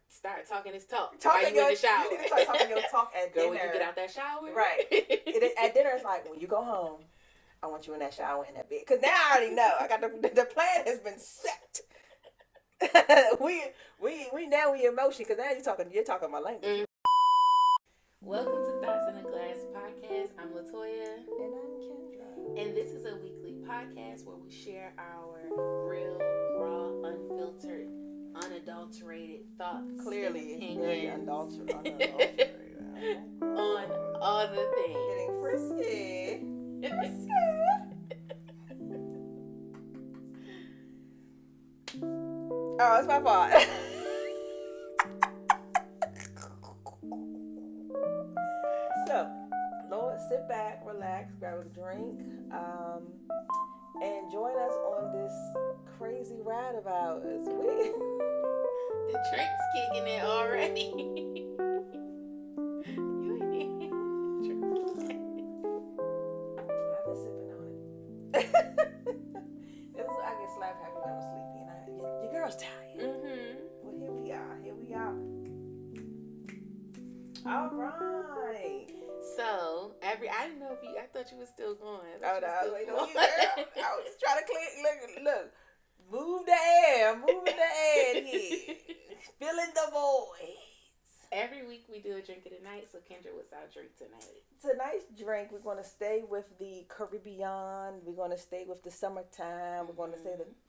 start talking this talk while you in the shower. You need to start talking your talk at Girl, dinner. when you get out that shower. Right. At dinner, it's like, when you go home, I want you in that shower in that bed. Because now I already know. I got the plan has been set. we in motion, because now you're talking my language. Welcome to Thoughts in a Glass podcast. I'm LaToya. And I'm Kendra. And this is a weekly podcast where we share our real, raw, unfiltered, unadulterated thoughts. Clearly, and very opinions unadulterated. on all the things. Getting frisky. Oh, it's my fault. So, Lord, sit back, relax, grab a drink, and join us on this crazy ride of ours. The drink's kicking in already. You ain't I've been sipping on it. This is what I get slap happy when I'm sleepy, and your girl's tired. Mm-hmm. Well, here we are. All right. So, I didn't know if I thought you were still going. Oh, no, I was waiting on you, girl. I was just trying to clear, look, move the air here. Filling the voids. Every week we do a drink of the night, so Kendra, what's our drink tonight? Tonight's drink, we're going to stay with the Caribbean. We're going to stay with the summertime. We're going to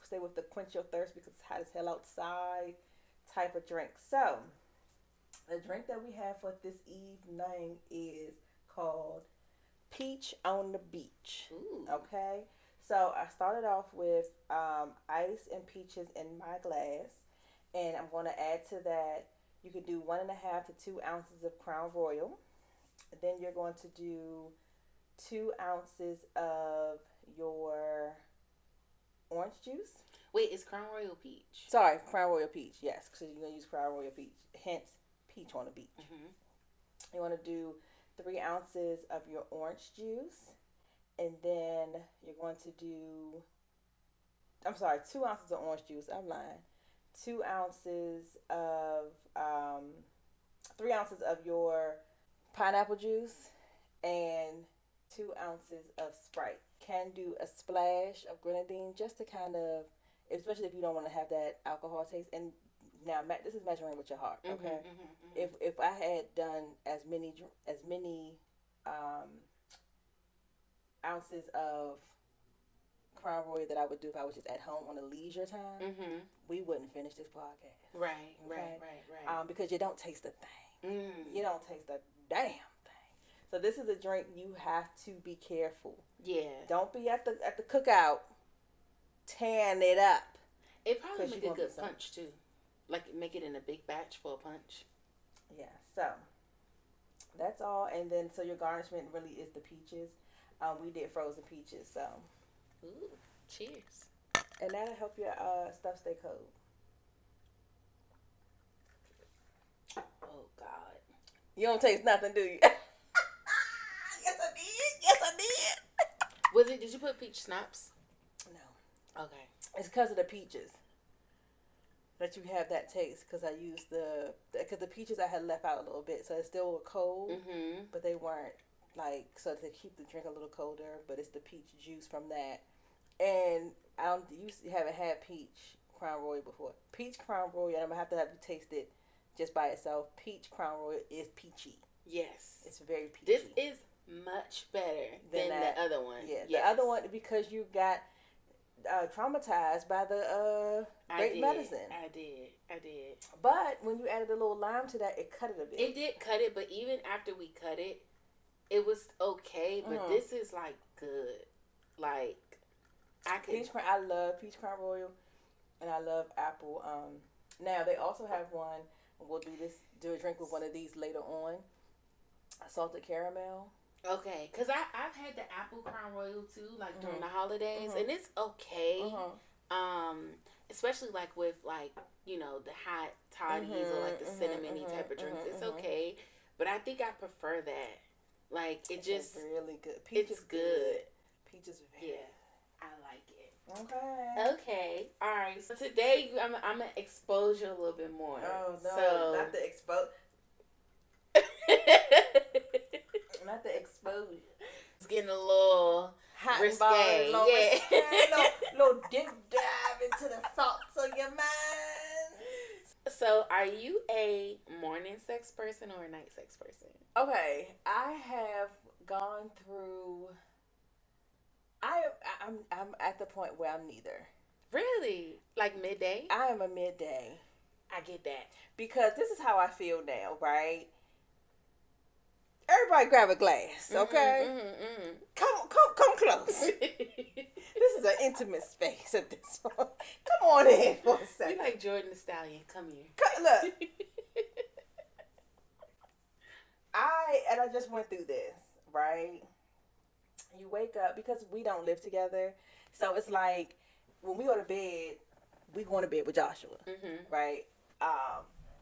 stay with the quench your thirst because it's hot as hell outside type of drink. So, the drink that we have for this evening is called Peach on the Beach. Ooh. Okay? So, I started off with ice and peaches in my glass. And I'm going to add to that, you could do 1.5 to 2 ounces of Crown Royal. Then you're going to do 2 ounces of your orange juice. Wait, is Crown Royal peach? Sorry, Crown Royal peach. Yes, because you're going to use Crown Royal peach. Hence, peach on the beach. Mm-hmm. You want to do 3 ounces of your orange juice. And then you're going to do, 2 ounces of orange juice. I'm lying. 2 ounces of, 3 ounces of your pineapple juice, and 2 ounces of Sprite. Can do a splash of grenadine just to kind of, especially if you don't want to have that alcohol taste. And now this is measuring with your heart, okay? Mm-hmm, mm-hmm. If I had done as many ounces of Crown Royal that I would do if I was just at home on a leisure time, mm-hmm. we wouldn't finish this podcast. Right. Because you don't taste a thing. You don't taste a damn thing. So this is a drink you have to be careful. Yeah. Don't be at the cookout tearing it up. It probably make a good punch too. Like make it in a big batch for a punch. Yeah. So that's all. And then so your garnishment really is the peaches. We did frozen peaches. So. Ooh, cheers. And that'll help your stuff stay cold. Oh, God. You don't taste nothing, do you? Yes, I did. Did you put peach schnapps? No. Okay. It's because of the peaches that you have that taste. Because I used because the peaches I had left out a little bit. So it's still cold, mm-hmm. but they weren't so to keep the drink a little colder. But it's the peach juice from that. And you haven't had peach Crown Royal before. Peach Crown Royal, I'm going to have you taste it just by itself. Peach Crown Royal is peachy. Yes. It's very peachy. This is much better than the other one. Yeah, yes. The other one, because you got traumatized by the great medicine. I did. But when you added a little lime to that, it cut it a bit. It did cut it, but even after we cut it, it was okay. But mm-hmm. This is good. I love Peach Crown Royal, and I love apple. Now they also have one. We'll do a drink with one of these later on. Salted caramel. Okay, because I've had the apple Crown Royal too, during the holidays, mm-hmm. and it's okay. Mm-hmm. Especially with the hot toddies mm-hmm. or the cinnamony mm-hmm. type of drinks. Mm-hmm. It's okay, but I think I prefer that. It's just really good. Peach is good. Peach is very. Yeah, I like it. Okay. Okay. All right. So today I'm gonna expose you a little bit more. Oh no! So Not the expose. Not the exposure. It's getting a little Hot and bothered, risque. Yeah. little deep dive into the thoughts of your mind. So, are you a morning sex person or a night sex person? Okay, I have gone through. I'm at the point where I'm neither. Really? Like midday? I am a midday I get that. because this is how I feel now, right? Everybody grab a glass, okay? Come close. This is an intimate space at this point. Come on in for a second. You like Jordan the Stallion. Come here. Look. I just went through this, right? You wake up because we don't live together. So it's like when we go to bed, we go to bed with Joshua, right?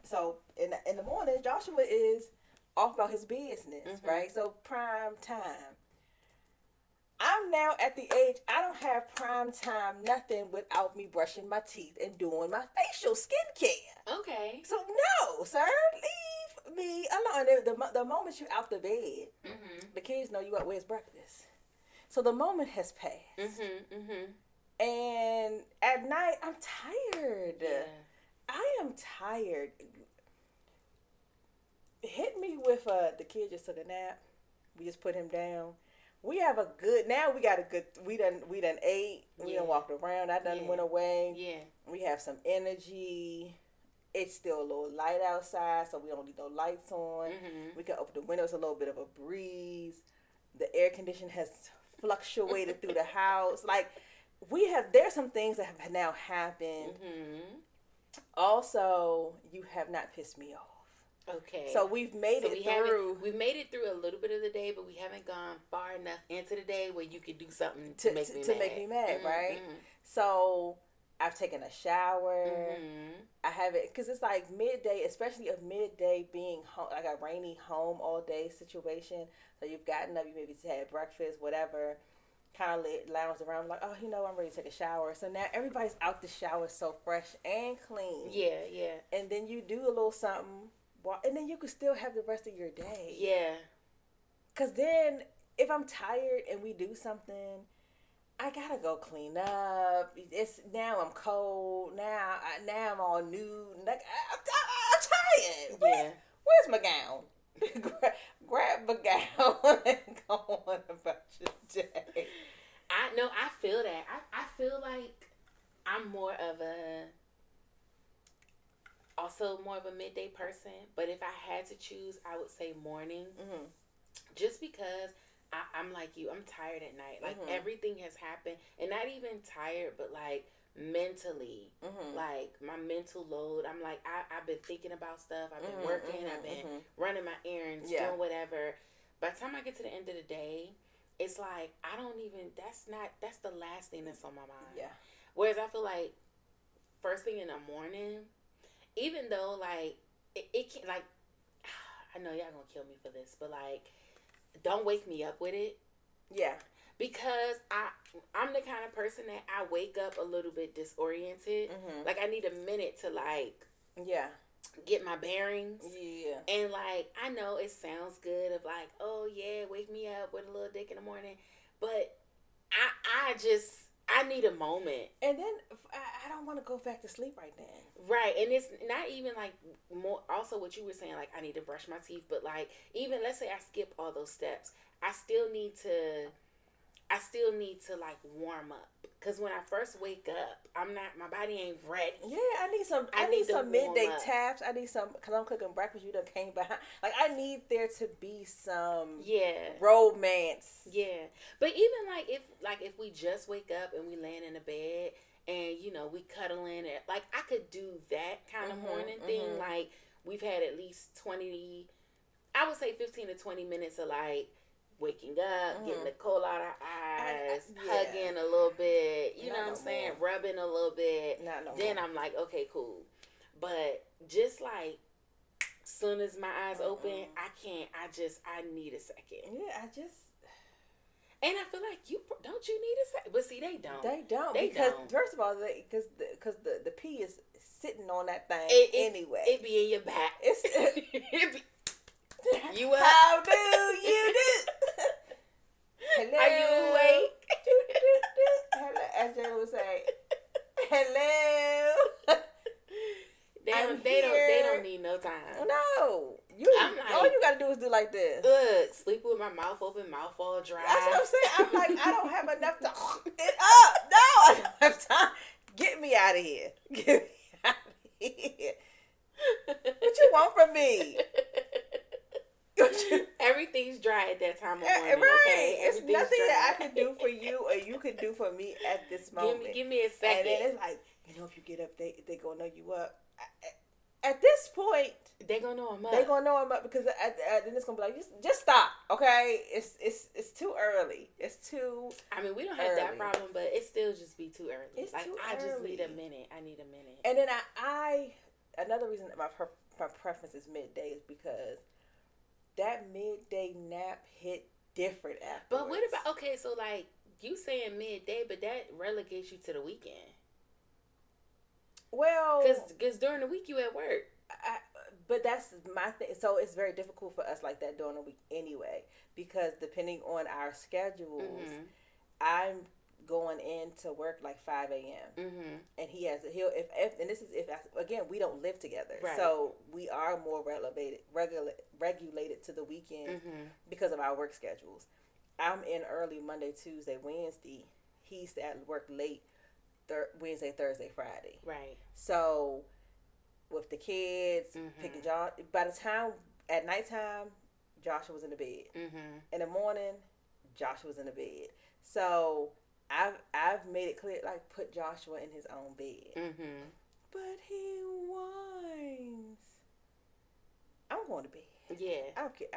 So in the morning, Joshua is off about his business, right? So prime time. I'm now at the age I don't have prime time nothing without me brushing my teeth and doing my facial skincare. Okay. So no, sir, leave me alone. The moment you out the bed, the kids know you up. Where's breakfast? So the moment has passed. And at night, I'm tired. Yeah. I am tired. Hit me with the kid just took a nap. We just put him down. We have a good now. We got a good. We done ate. We done walked around. I done went away. Yeah. We have some energy. It's still a little light outside, so we don't need no lights on. We can open the windows, a little bit of a breeze. The air condition has fluctuated through the house. Like there's some things that have now happened. Also, you have not pissed me off. Okay. So we've made it through. We've made it through a little bit of the day, but we haven't gone far enough into the day where you could do something to make me mad. Right? So I've taken a shower. I haven't, because it's like midday, especially a midday being home, like a rainy home all day situation. So you've gotten up, you maybe had breakfast, whatever, kind of lounged around, like, oh, I'm ready to take a shower. So now everybody's out the shower so fresh and clean. Yeah. And then you do a little something, and then you can still have the rest of your day. Yeah. Because then if I'm tired and we do something, I gotta go clean up. Now I'm cold. Now I'm all nude. Like I'm tired. Yeah. Where's my gown? grab my gown and go on about your day. I feel that. I feel like I'm more of a midday person. But if I had to choose, I would say morning. Just because I'm like you. I'm tired at night. Like everything has happened, and not even tired, but like mentally, like my mental load. I'm like I've been thinking about stuff. I've been working. I've been running my errands, doing whatever. By the time I get to the end of the day, it's like I don't even. That's the last thing that's on my mind. Yeah. Whereas I feel like first thing in the morning, even though like it can like I know y'all gonna kill me for this, but like. Don't wake me up with it. Yeah. Because I'm the kind of person that I wake up a little bit disoriented. Like I need a minute to like get my bearings. Yeah. And like I know it sounds good of like, oh yeah, wake me up with a little dick in the morning. But I need a moment. And then I don't want to go back to sleep right then. Right. And it's not even like more, also what you were saying, like I need to brush my teeth, but like even let's say I skip all those steps, I still need to like warm up. Because when I first wake up, my body ain't ready. Yeah, I need some midday taps. I need some, because I'm cooking breakfast. You done came behind. Like, I need there to be some romance. Yeah. But even if we just wake up and we laying in the bed and, we cuddling, and, like, I could do that kind of morning thing. Like, we've had at least 15 to 20 minutes of, like, waking up, getting the cold out of our eyes, hugging a little bit, you know what I'm saying? Rubbing a little bit. Then I'm like, okay, cool. But just like, soon as my eyes open, I need a second. Yeah, And I feel like don't you need a second? But see, they don't. They don't They because don't. first of all, because the pee is sitting on that thing anyway. It be in your back. It be, you up? How do you do? Hello. Are you awake? Hello, as Jay would say. Hello. They don't need no time. No. All you gotta do is do like this. Sleep with my mouth open, mouth all dry. That's what I'm saying. I'm like, I don't have enough to it up. No, I don't have time. Get me out of here. Get me out of here. What you want from me? Everything's dry at that time of morning. Right. Okay? It's nothing that I can do for you or you can do for me at this moment. Give me a second. And then it's like, if you get up, they gonna know you up. At this point, they gonna know I'm up. They gonna know I'm up because then it's gonna be like, just stop, okay? It's too early. It's too. I mean, we don't have that problem, but it still just be too early. It's like too I early. just need a minute. I need a minute. And then I another reason that my preference is midday is because that midday nap hit different afterwards. But what about so like you saying midday, but that relegates you to the weekend. Well, because during the week you at work. But that's my thing. So it's very difficult for us like that during the week anyway, because depending on our schedules, I'm going into work like 5 a.m. And he'll and this is if again we don't live together, right. So we are more regulated to the weekend because of our work schedules. I'm in early Monday, Tuesday, Wednesday. He's at work late Wednesday, Thursday, Friday. Right. So with the kids, picking Josh, by the time at nighttime, Joshua was in the bed. In the morning, Joshua was in the bed. So I've made it clear, like, put Joshua in his own bed. But he whines. I'm going to bed. Yeah. I don't care.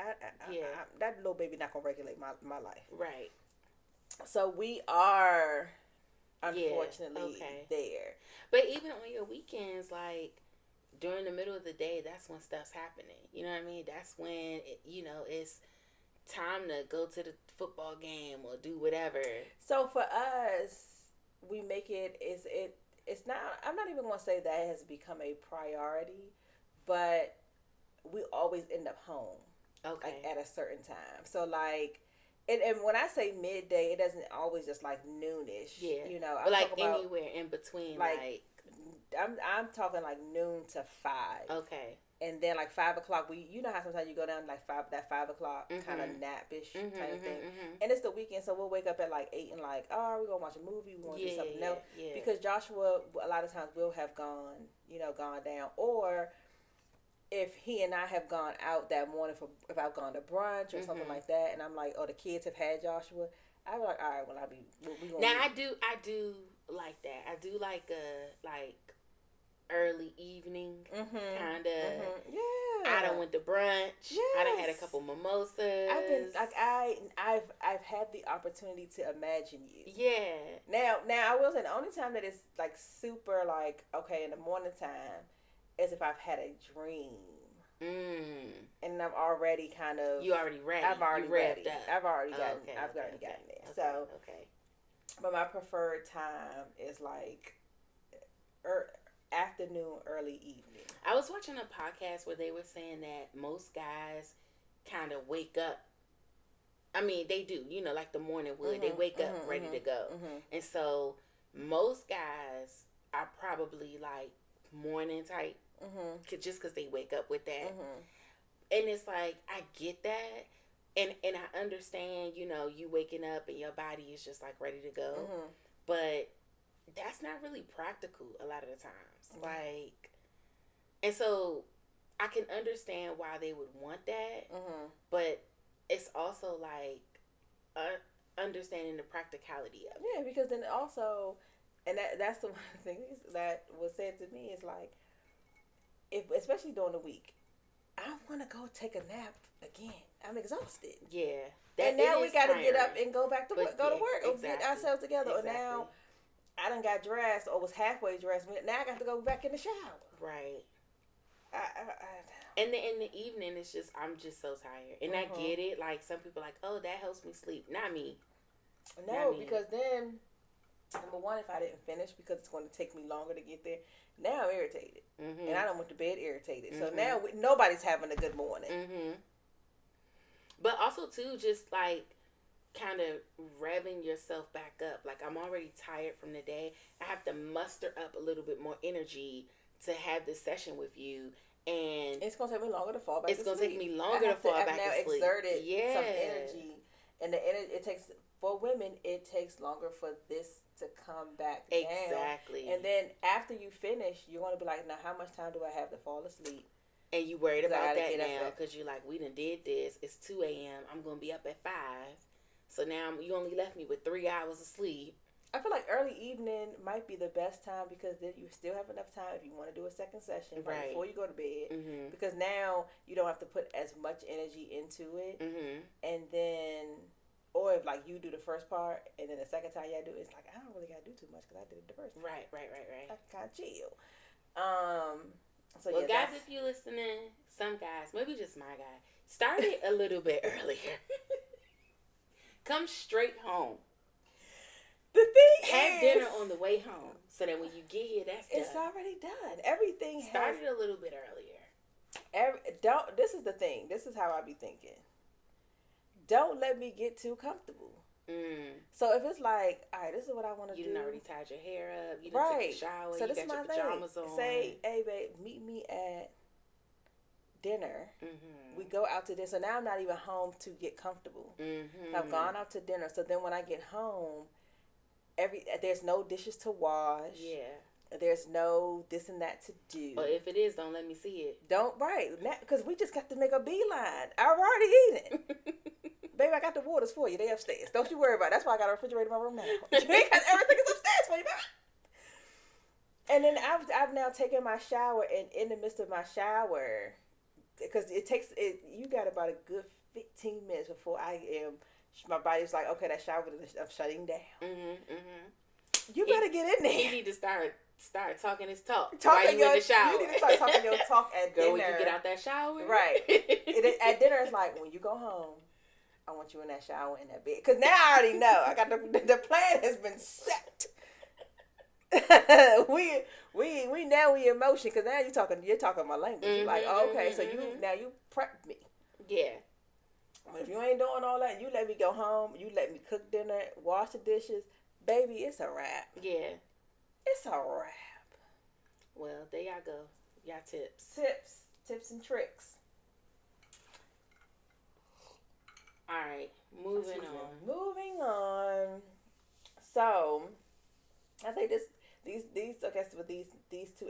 That little baby not gonna regulate my life. Right. So we are unfortunately there. But even on your weekends, like during the middle of the day, that's when stuff's happening. You know what I mean? That's when it's time to go to the football game or do whatever. So for us, we make it's not, I'm not even going to say that it has become a priority, but we always end up home. Okay. Like at a certain time. So like, and when I say midday, it doesn't always just like noonish. Yeah. But like anywhere in between, like I'm talking like noon to 5. Okay. And then like 5 o'clock, how sometimes you go down like 5 o'clock kind of napish kind of thing. And it's the weekend, so we'll wake up at like 8 and like, oh, we're gonna watch a movie, we want to do something else. Yeah. Because Joshua a lot of times will have gone down, or if he and I have gone out that morning if I've gone to brunch or something like that, and I'm like, oh, the kids have had Joshua, I'm like, all right, well, we gonna. Now I do like that. I do like early evening kind of. Yeah. I done went to brunch. Yes. I done had a couple mimosas. I've had the opportunity to imagine you. Yeah. Now I will say the only time that it's like super like okay in the morning time is if I've had a dream. And I'm already kind of. You already ready. I've already ready. I've already gotten gotten there. So. Okay. But my preferred time is like. Afternoon, early evening. I was watching a podcast where they were saying that most guys kind of wake up. I mean, they do, like the morning wood. They wake up ready to go. And so most guys are probably like morning type just because they wake up with that. And it's like, I get that. And I understand, you waking up and your body is just like ready to go. But that's not really practical a lot of the times. Like, and so I can understand why they would want that, but it's also like understanding the practicality of it. Yeah, because then also, and that's the one thing that was said to me is like, especially during the week, I want to go take a nap again. I'm exhausted. Yeah. And now we got to get up and go back to work, or get ourselves together. Exactly. Or now I done got dressed or was halfway dressed. Now I got to go back in the shower. Right. And then in the evening, it's just, I'm just so tired. And I get it. Like, some people like, oh, that helps me sleep. Not me. No, because then, number one, if I didn't finish, because it's going to take me longer to get there, now I'm irritated. Mm-hmm. And I done went to bed irritated. Mm-hmm. So now nobody's having a good morning. Mm-hmm. But also, too, just like kind of revving yourself back up. Like, I'm already tired from the day. I have to muster up a little bit more energy to have this session with you. And it's going to take me longer to fall back to sleep. It's going to take me longer to fall back to sleep. I've now exerted some energy. And the energy, it takes, for women, it takes longer for this to come back down. Exactly. And then after you finish, you're going to be like, now how much time do I have to fall asleep? And you worried about that now because you're like, we done did this. It's 2 a.m. I'm going to be up at 5. So now you only left me with 3 hours of sleep. I feel like early evening might be the best time because then you still have enough time if you want to do a second session right before you go to bed. Mm-hmm. Because now you don't have to put as much energy into it. Mm-hmm. And then, or if like you do the first part and then the second time you do it, it's like, I don't really got to do too much because I did it the first time. Right. I can kind of chill. So well, yeah, guys, if you're listening, some guys, maybe just my guy, start it a little bit earlier. Come straight home. The thing have dinner on the way home, so that when you get here, it's done. already done. Everything started a little bit earlier. This is the thing. This is how I be thinking. Don't let me get too comfortable. So if it's like, all right, this is what I want to do. You done already tied your hair up. You done took a shower. So this is my pajamas on. Say, hey, babe, meet me at dinner. Mm-hmm. We go out to dinner. So now I'm not even home to get comfortable. Mm-hmm. So I've gone out to dinner. So then when I get home, there's no dishes to wash. Yeah. There's no this and that to do. But if it is, don't let me see it. Because we just got to make a beeline. I've already eaten. Baby, I got the waters for you. They upstairs. Don't you worry about it. That's why I got a refrigerator in my room now. Everything is upstairs for you, baby. And then I've now taken my shower, and in the midst of my shower, because you got about a good 15 minutes before my body's like, okay, that shower, I'm shutting down. You better get in there. You need to start talking his talk while you in the shower. You need to start talking your talk at dinner. When you get out that shower. Right. At dinner, it's like, when you go home, I want you in that shower, in that bed. Because now I already know. I got the plan has been set. we now in motion. Because now you're talking my language. You're like, oh, okay, so you prepped me. Yeah. But if you ain't doing all that, you let me go home. You let me cook dinner, wash the dishes. Baby, it's a wrap. Yeah. It's a wrap. Well, there y'all go. Y'all tips. Tips and tricks. All right, moving on. So, I think these 2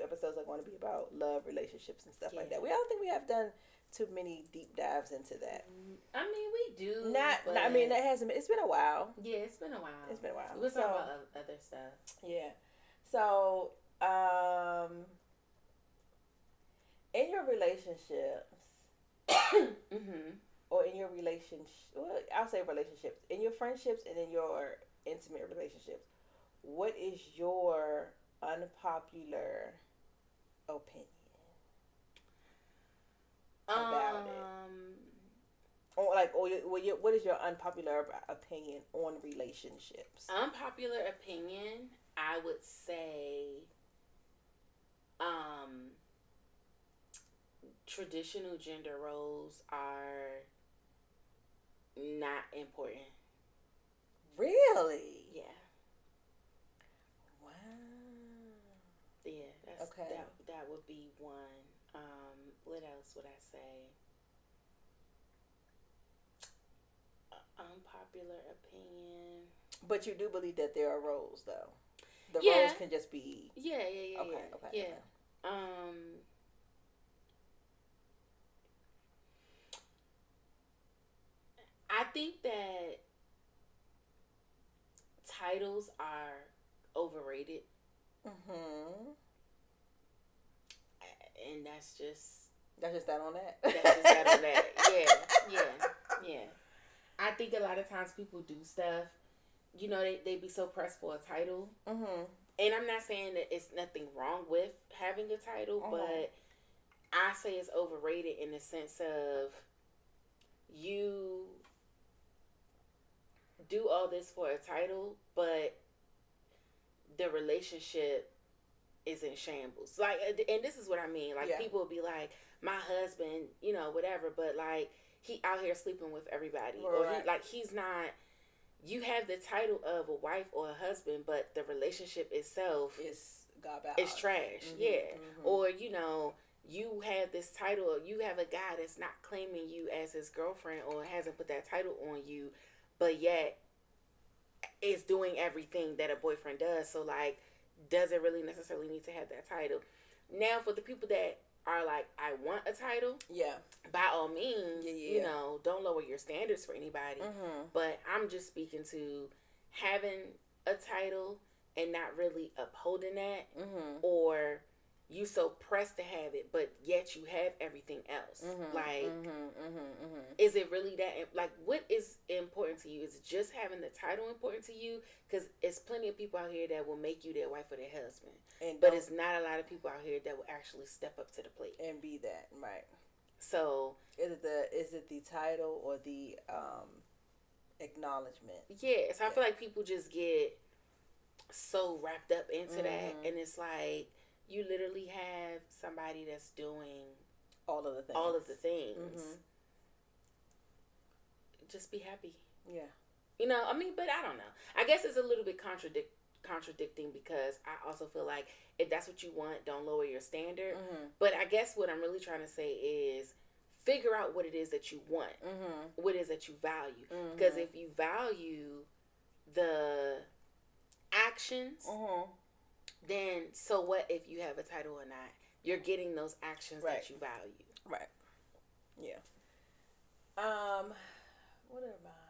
episodes are going to be about love, relationships, and stuff like that. I don't think we have done too many deep dives into that. I mean, we do. I mean, that hasn't. It's been a while. Yeah, it's been a while. We're talking about other stuff. Yeah. So, in your relationships, or in your I'll say relationships, in your friendships and in your intimate relationships, what is your unpopular opinion about it? Or what is your unpopular opinion on relationships? Unpopular opinion, I would say, traditional gender roles are not important. Really? Yeah. Wow. Yeah, that's okay. That would be one. What else would I say? Unpopular opinion. But you do believe that there are roles, though. The yeah. roles can just be. Yeah. Okay. Yeah. I think that titles are overrated. Mm-hmm. And that's just that on that. That's just that on that. Yeah. I think a lot of times people do stuff, they be so pressed for a title. Mm-hmm. And I'm not saying that it's nothing wrong with having a title, but I say it's overrated in the sense of you do all this for a title, but the relationship is in shambles. Like, and this is what I mean. Like, people will be like, my husband, you know, whatever, but like, he out here sleeping with everybody. Or he's not, you have the title of a wife or a husband, but the relationship itself is trash. Or, you know, you have this title, or you have a guy that's not claiming you as his girlfriend or hasn't put that title on you, but yet is doing everything that a boyfriend does. So, like, doesn't really necessarily need to have that title. Now, for the people that are like, I want a title, by all means, you know, don't lower your standards for anybody. But I'm just speaking to having a title and not really upholding that, or you so pressed to have it, but yet you have everything else. Is it really that? Like, what is important to you? Is it just having the title important to you? Because it's plenty of people out here that will make you their wife or their husband, but it's not a lot of people out here that will actually step up to the plate and be that. Right. So is it the title or the acknowledgement? Yeah. So I feel like people just get so wrapped up into that, and it's like, you literally have somebody that's doing all of the things. Just be happy. Yeah. You know, I mean, but I don't know. I guess it's a little bit contradicting because I also feel like if that's what you want, don't lower your standard. But I guess what I'm really trying to say is figure out what it is that you want. What it is that you value. Because if you value the actions, then so what if you have a title or not? You're getting those actions that you value. Right. Yeah. What are mine?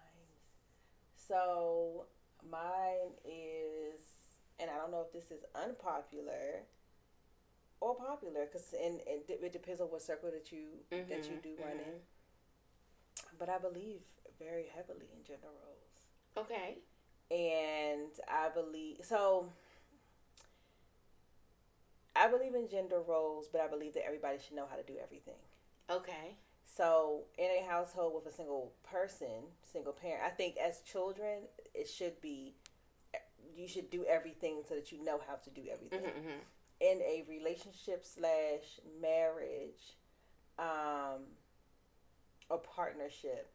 So mine is, and I don't know if this is unpopular or popular, because it depends on what circle that you do run in. But I believe very heavily in gender roles. Okay. And I believe in gender roles, but I believe that everybody should know how to do everything. Okay. So in a household with a single parent, I think as children, it should be, you should do everything so that you know how to do everything. In a relationship / marriage, or partnership,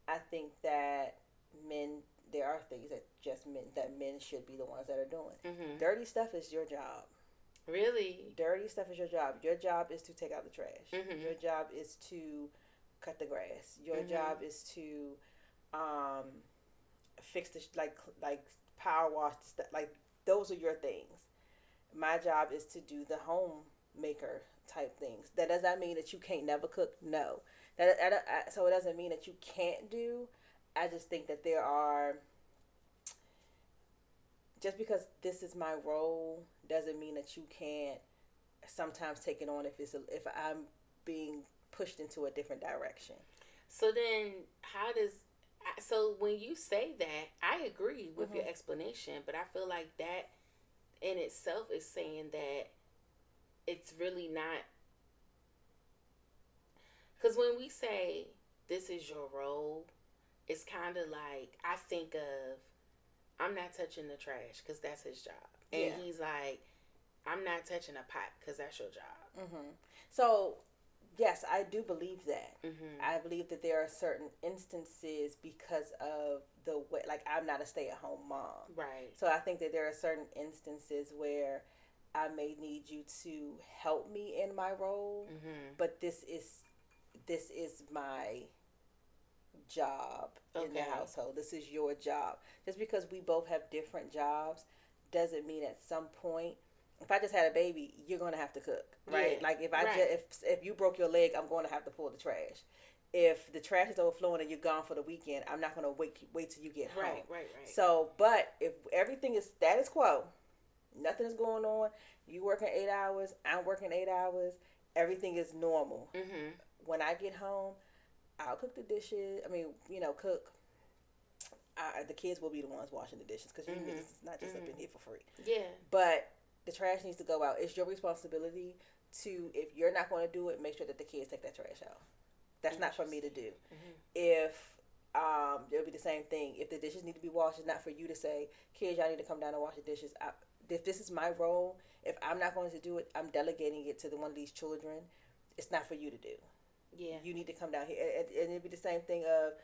I think that there are things that men should be the ones that are doing. Dirty stuff is your job. Really? Dirty stuff is your job. Your job is to take out the trash. Your job is to cut the grass. Your job is to fix the like power wash stuff. Like, those are your things. My job is to do the homemaker type things. That does not mean that you can't never cook. No. So it doesn't mean that you can't do. I just think that there are. Just because this is my role doesn't mean that you can't sometimes take it on if I'm being pushed into a different direction. So then so when you say that, I agree with your explanation, but I feel like that in itself is saying that it's really not, because when we say this is your role, it's kind of like, I think of, I'm not touching the trash because that's his job. And he's like, I'm not touching a pot because that's your job. So, yes, I do believe that. I believe that there are certain instances because of the way, like, I'm not a stay-at-home mom. Right. So I think that there are certain instances where I may need you to help me in my role, but this is my job in the household. This is your job. Just because we both have different jobs doesn't mean at some point, if I just had a baby, you're going to have to cook, right? Like, if you broke your leg, I'm going to have to pull the trash. If the trash is overflowing and you're gone for the weekend, I'm not going to wait till you get home. Right. So, but if everything is status quo, nothing is going on, you working 8 hours, I'm working 8 hours, everything is normal. When I get home, I'll cook the dishes. I mean, cook. The kids will be the ones washing the dishes because it's not just up in here for free. Yeah. But the trash needs to go out. It's your responsibility to, if you're not going to do it, make sure that the kids take that trash out. That's not for me to do. If It'll be the same thing. If the dishes need to be washed, it's not for you to say, kids, y'all need to come down and wash the dishes. If this is my role, if I'm not going to do it, I'm delegating it to one of these children. It's not for you to do. Yeah. You need to come down here. And it'd be the same thing of,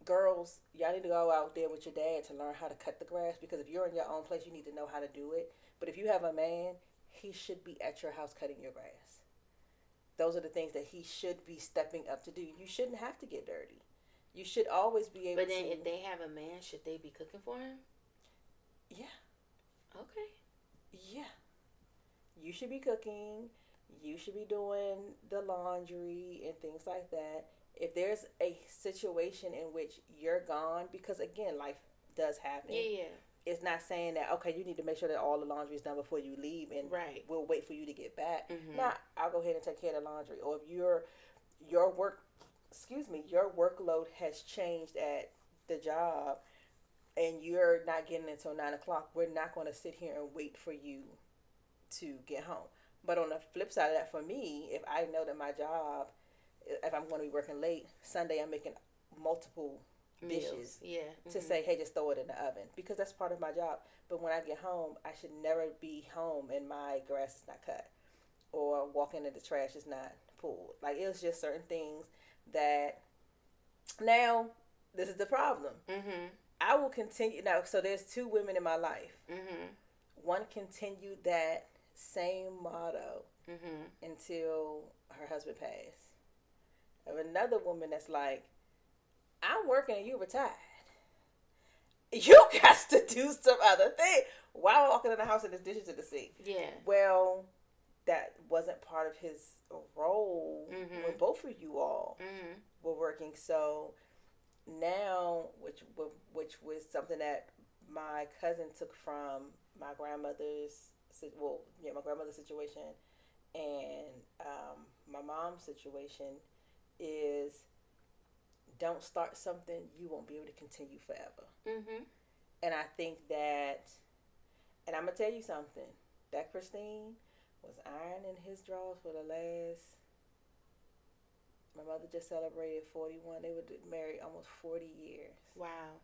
girls, y'all need to go out there with your dad to learn how to cut the grass, because if you're in your own place, you need to know how to do it. But if you have a man, he should be at your house cutting your grass. Those are the things that he should be stepping up to do. You shouldn't have to get dirty. You should always be able to. But then if they have a man, should they be cooking for him? Yeah. Okay. Yeah. You should be cooking. You should be doing the laundry and things like that. If there's a situation in which you're gone, because again, life does happen. Yeah. It's not saying that, okay, you need to make sure that all the laundry is done before you leave, and we'll wait for you to get back. Mm-hmm. Nah, I'll go ahead and take care of the laundry. Or if your workload has changed at the job and you're not getting until 9 o'clock, we're not going to sit here and wait for you to get home. But on the flip side of that, for me, if I know that my job, if I'm going to be working late, Sunday I'm making multiple dishes to say, hey, just throw it in the oven, because that's part of my job. But when I get home, I should never be home and my grass is not cut or walking in the trash is not pulled. Like, it was just certain things that, now this is the problem. I will continue now. So there's 2 women in my life. One continued that same motto until her husband passed. I have another woman that's like, I'm working and you retired. You got to do some other thing. Why am I walking in the house and there's dishes in the sink? Yeah. Well, that wasn't part of his role when both of you all were working. So now, which was something that my cousin took from my grandmother's, my grandmother's situation and my mom's situation, is don't start something you won't be able to continue forever. And I think that, and I'm going to tell you something, that Christine was ironing his drawers for the last, my mother just celebrated 41. They were married almost 40 years. Wow.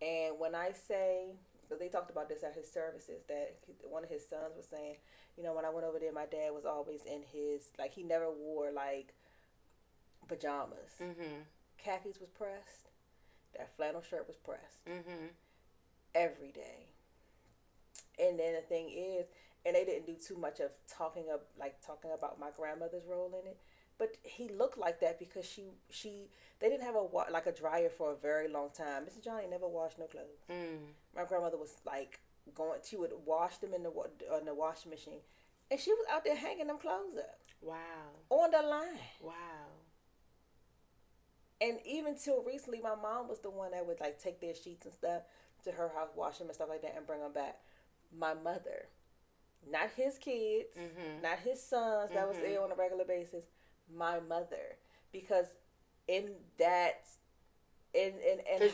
And when I say, because they talked about this at his services, that one of his sons was saying, when I went over there, my dad was always in his, like, he never wore, like, pajamas. Khakis was pressed. That flannel shirt was pressed. Every day. And then the thing is, and they didn't do too much of talking about my grandmother's role in it, but he looked like that because they didn't have a dryer for a very long time. Mrs. Johnny never washed no clothes. My grandmother was like she would wash them in the washing machine, and she was out there hanging them clothes up. Wow. On the line. Wow. And even till recently, my mom was the one that would like take their sheets and stuff to her house, wash them and stuff like that, and bring them back. My mother, not his kids, not his sons that was there on a regular basis. My mother, because in that, and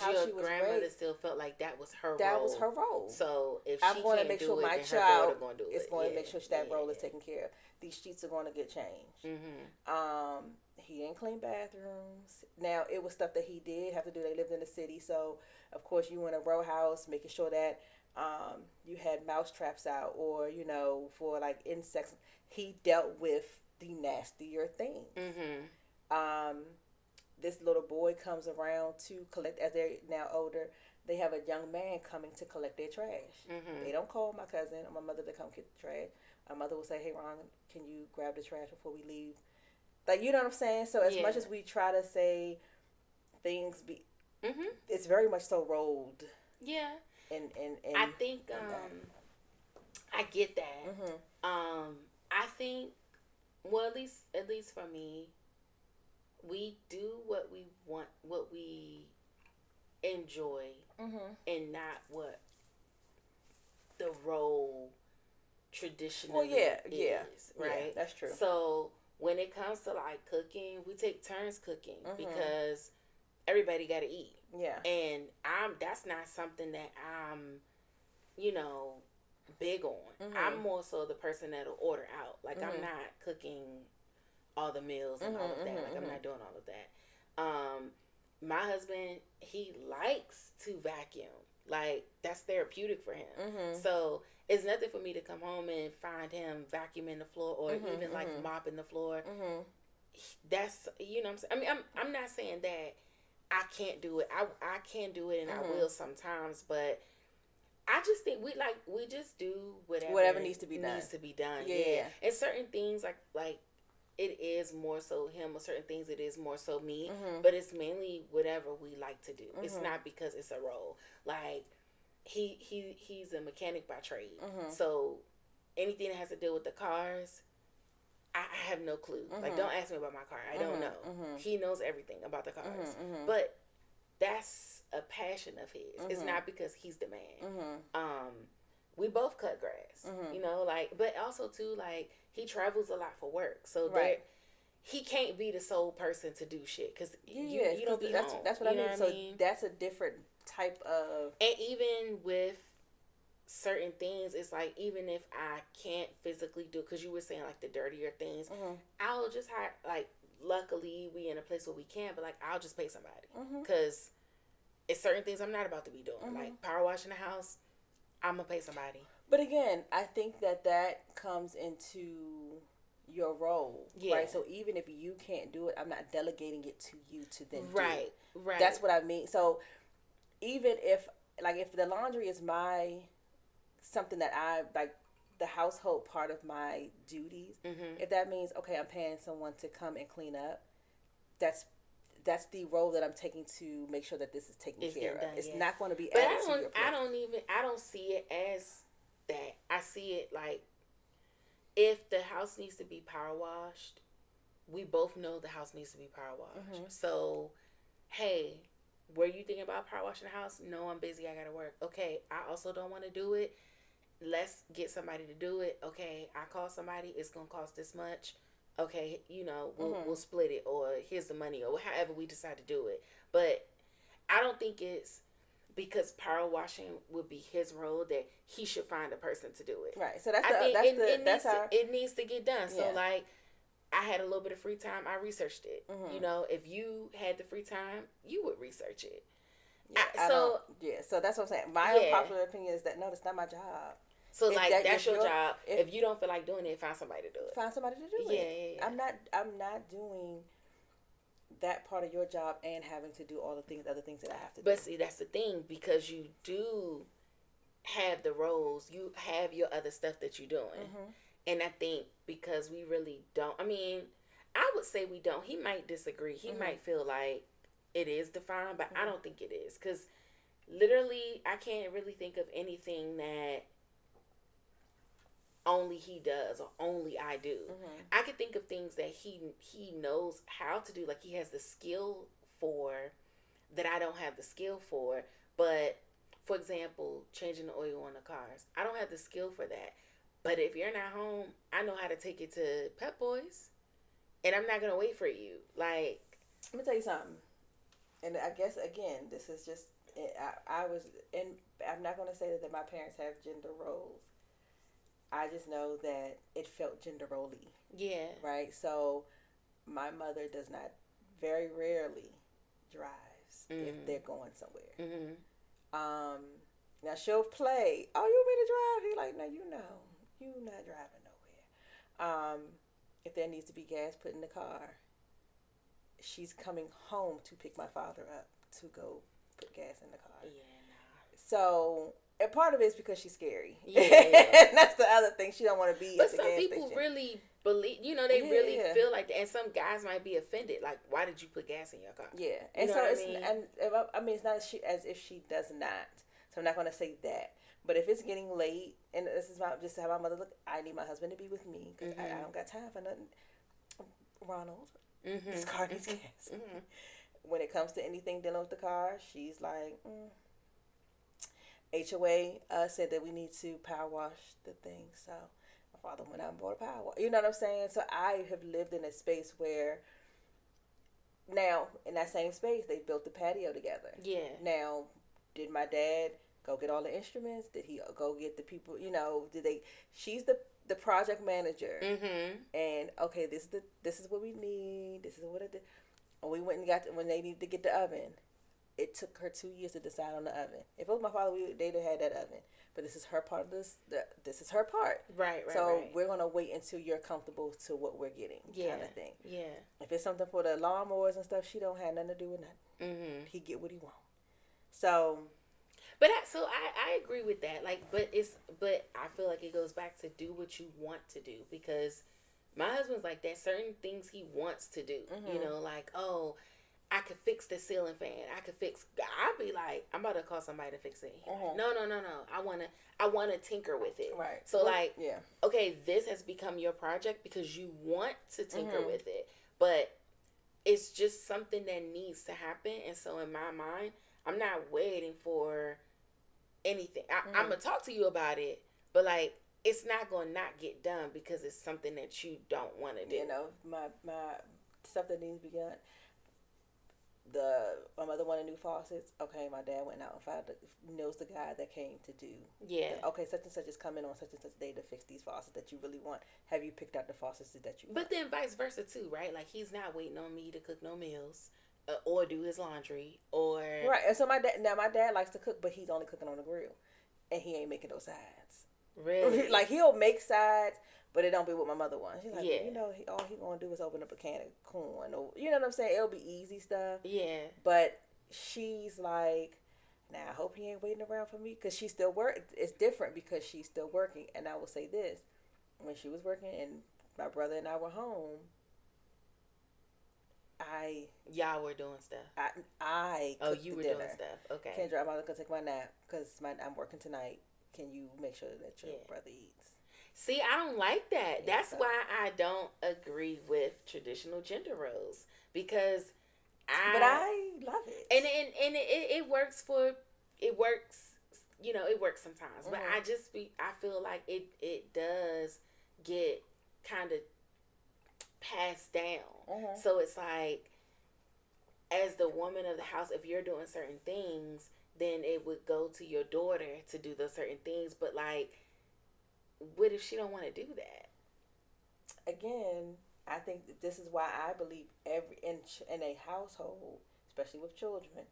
how she was grandmother raised, still felt like that was her role. That was her role. So if I'm she going to can't make do sure it, my then child her daughter going to do is it. going to make sure that role is taken care of. These sheets are going to get changed. He didn't clean bathrooms. Now, it was stuff that he did have to do. They lived in the city, so of course you in a row house, making sure that you had mouse traps out, or for like insects. He dealt with the nastier things. This little boy comes around to collect, as they're now older, they have a young man coming to collect their trash. They don't call my cousin or my mother to come get the trash. My mother will say, hey, Ron, can you grab the trash before we leave? Like, you know what I'm saying? So as much as we try to say things, it's very much so rolled. Yeah. And I think I get that. I think, well, at least for me, we do what we want, what we enjoy, and not what the role traditionally is. Right? Yeah, that's true. So when it comes to like cooking, we take turns cooking because everybody got to eat. Yeah. And that's not something that I'm, big on. I'm more so the person that'll order out. Like, I'm not cooking all the meals and all of that. Like, I'm not doing all of that. my husband, he likes to vacuum. Like, that's therapeutic for him. Mm-hmm. So it's nothing for me to come home and find him vacuuming the floor or even like mopping the floor. That's, you know what I'm saying? I mean, I'm not saying that I can't do it. I can do it and I will sometimes, but I just think we just do whatever needs to be done. Yeah. And certain things like it is more so him, or certain things it is more so me. But it's mainly whatever we like to do. It's not because it's a role. Like he's a mechanic by trade. So anything that has to do with the cars, I have no clue. Like, don't ask me about my car. I don't know. He knows everything about the cars. But that's a passion of his. It's not because he's the man. We both cut grass, you know, like, but also too, like, he travels a lot for work, so that he can't be the sole person to do shit, because you don't be home. That's what I mean. So that's a different type of, and even with certain things, it's like, even if I can't physically do, because you were saying like the dirtier things, I'll just hire, like, luckily we in a place where we can, but like, I'll just pay somebody, because it's certain things I'm not about to be doing, like power washing the house. I'm gonna pay somebody. But again, I think that comes into your role, right? So even if you can't do it, I'm not delegating it to you to then do it. Right. That's what I mean. So even if the laundry is something that I like, the household part of my duties, if that means, okay, I'm paying someone to come and clean up, that's the role that I'm taking to make sure that this is taken care of. It's not going to be added to your plate. I don't see it as that. I see it like, if the house needs to be power washed, we both know the house needs to be power washed. So, hey, were you thinking about power washing the house? No, I'm busy. I got to work. Okay, I also don't want to do it. Let's get somebody to do it. Okay, I call somebody. It's going to cost this much. Okay, you know, we'll split it, or here's the money, or however we decide to do it. But I don't think it's because power washing would be his role that he should find a person to do it. Right. So it needs to get done. So like, I had a little bit of free time. I researched it. You know, if you had the free time, you would research it. So that's what I'm saying. My unpopular opinion is that no, that's not my job. So like, that's your job. If you don't feel like doing it, find somebody to do it. Find somebody to do it. Yeah. I'm not doing that part of your job and having to do all the other things that I have to do. But see, that's the thing, because you do have the roles, you have your other stuff that you're doing. And I think because we really don't, I mean, I would say we don't. He might disagree. He might feel like it is defined, but I don't think it is. Because literally, I can't really think of anything that only he does or only I do. I can think of things that he knows how to do, like he has the skill for, that I don't have the skill for. But for example, changing the oil on the cars, I don't have the skill for that. But if you're not home, I know how to take it to Pep Boys, and I'm not gonna wait for you. Like, let me tell you something, and I guess again, this is just I'm not gonna say that my parents have gender roles. I just know that it felt gender role-y. Yeah. Right? So, my mother does not, very rarely, drives if they're going somewhere. Now, she'll play, oh, you want me to drive? He's like, no, you're not driving nowhere. If there needs to be gas put in the car, she's coming home to pick my father up to go put gas in the car. Yeah, nah. So... and part of it is because she's scary. Yeah. And that's the other thing. She don't want to be but at the gas station. But some people really believe, you know, they really feel like that. And some guys might be offended. Like, why did you put gas in your car? Yeah. And so it's not as if she does not. So I'm not going to say that. But if it's getting late, and this is just how my mother look, I need my husband to be with me because I don't got time for nothing. Ronald, this car needs gas. When it comes to anything dealing with the car, she's like, HOA said that we need to power wash the thing, so my father went out and bought a power wash. You know what I'm saying? So I have lived in a space where, now in that same space, they built the patio together. Yeah. Now, did my dad go get all the instruments? Did he go get the people? You know, she's the project manager, and okay, this is what we need. This is what it did. When we went and when they needed to get the oven, it took her 2 years to decide on the oven. If it was my father, they'd have had that oven. But this is her part of this. This is her part. Right. So we're gonna wait until you're comfortable to what we're getting, kind of thing. Yeah. If it's something for the lawnmowers and stuff, she don't have nothing to do with nothing. Mm-hmm. He get what he want. So. But I agree with that. Like, but I feel like it goes back to do what you want to do, because my husband's like that. Certain things he wants to do. Mm-hmm. You know, like, oh, I could fix the ceiling fan. I'd be like, I'm about to call somebody to fix it. Mm-hmm. No. I wanna tinker with it. Right. So okay, this has become your project because you want to tinker with it, but it's just something that needs to happen. And so in my mind, I'm not waiting for anything. I'm gonna talk to you about it, but like, it's not gonna not get done because it's something that you don't want to do. You know, my stuff that needs to be done. My mother wanted new faucets. Okay, my dad went out and knows the guy that came to do. Yeah. Okay, such and such is coming on such and such day to fix these faucets that you really want. Have you picked out the faucets that you want? But then vice versa too, right? Like, he's not waiting on me to cook no meals. Or do his laundry, or right. And so my dad likes to cook, but he's only cooking on the grill, and he ain't making those sides. Really? Like, he'll make sides, but it don't be what my mother wants. She's like, you know, all he gonna do is open up a can of corn, or you know what I'm saying? It'll be easy stuff. Yeah. But she's like, now I hope he ain't waiting around for me, because she's still working. It's different because she's still working. And I will say this: when she was working and my brother and I were home. Y'all were doing stuff. I you were doing stuff. Okay. Kendra, I'm about to go take my nap because I'm working tonight. Can you make sure that your brother eats? See, I don't like that. That's why I don't agree with traditional gender roles, because But I love it. And it works you know, it works sometimes. Mm-hmm. But I feel like it does get kind of passed down. Mm-hmm. So it's like, as the woman of the house, if you're doing certain things, then it would go to your daughter to do those certain things. But like, what if she don't want to do that? Again, I think that this is why I believe in a household, especially with children,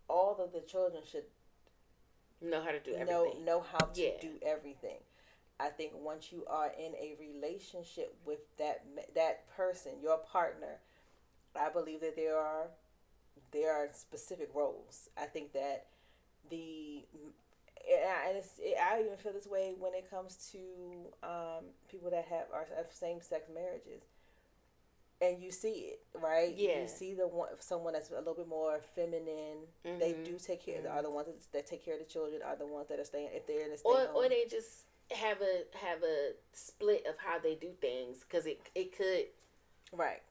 all of the children should know how to do everything. Know how to do everything. I think once you are in a relationship with that person, your partner, I believe that there are specific roles. I think that I even feel this way when it comes to people that have same-sex marriages, and you see it, right? Yeah. You see someone that's a little bit more feminine. Mm-hmm. They do take care. Mm-hmm. Are the ones that take care of the children. Are the ones that are staying if they're in the stay home. Or they just have a split of how they do things, because it could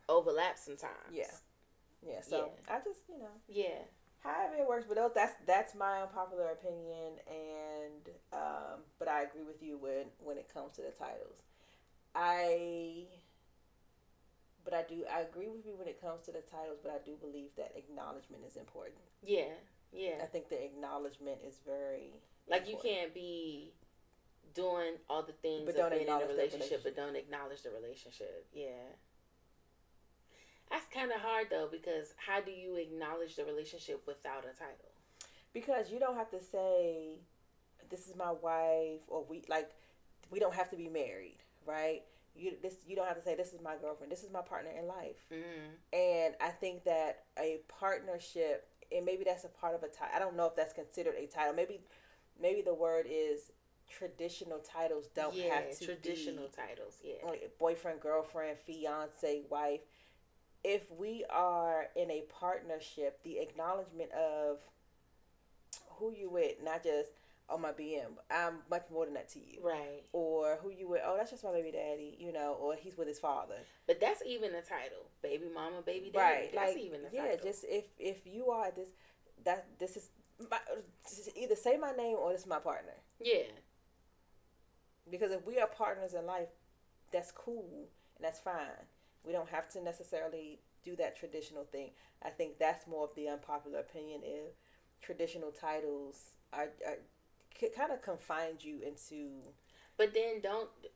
overlap sometimes. Yeah. So I just however it works, but that's my unpopular opinion, and but I agree with you when it comes to the titles. I agree with you when it comes to the titles, but I do believe that acknowledgement is important. Yeah. I think the acknowledgement is very important. You can't be doing all the things but of being in a relationship, but don't acknowledge the relationship. Yeah. That's kind of hard, though, because how do you acknowledge the relationship without a title? Because you don't have to say, this is my wife, or we don't have to be married, right? You don't have to say, this is my girlfriend, this is my partner in life. Mm-hmm. And I think that a partnership, and maybe that's a part of a title. I don't know if that's considered a title. Maybe the word is traditional titles don't have to traditional titles. Yeah. Like boyfriend, girlfriend, fiance, wife. If we are in a partnership, the acknowledgement of who you with, not just, oh, my BM, I'm much more than that to you. Right. Or who you with, oh, that's just my baby daddy, or he's with his father. But that's even a title. Baby mama, baby daddy. Right. That's even a title. Yeah, just if you are this is either say my name or this is my partner. Yeah. Because if we are partners in life, that's cool and that's fine. We don't have to necessarily do that traditional thing. I think that's more of the unpopular opinion. If traditional titles are kind of confines you into But then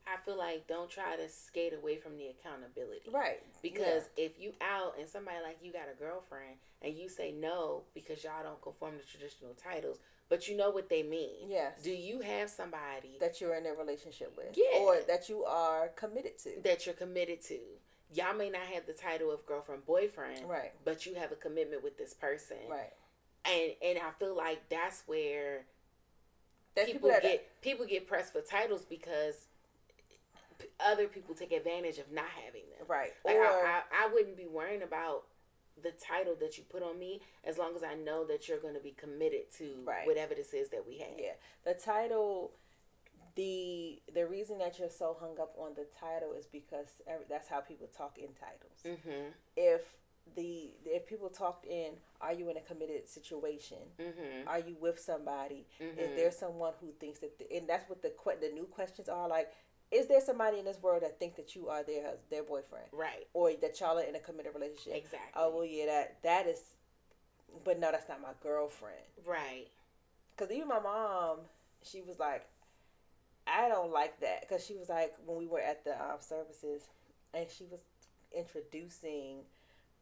I feel like don't try to skate away from the accountability. Right. Because if you out and somebody like you got a girlfriend and you say no because y'all don't conform to traditional titles, but you know what they mean. Yes. Do you have somebody that you're in a relationship with? Yeah. Or that you are committed to? That you're committed to. Y'all may not have the title of girlfriend, boyfriend. Right. But you have a commitment with this person. Right. And I feel like that's where people get pressed for titles because other people take advantage of not having them. Right. Like I wouldn't be worrying about the title that you put on me as long as I know that you're going to be committed to whatever this is that we have. Yeah. The title, the reason that you're so hung up on the title is because that's how people talk in titles. Mm-hmm. If people talked in, are you in a committed situation? Mm-hmm. Are you with somebody? Mm-hmm. Is there someone who thinks that? And that's what the new questions are like. Is there somebody in this world that think that you are their boyfriend? Right. Or that y'all are in a committed relationship? Exactly. Oh, well, yeah, that is, but no, that's not my girlfriend. Right. Because even my mom, she was like, I don't like that. Because she was like, when we were at the services, and she was introducing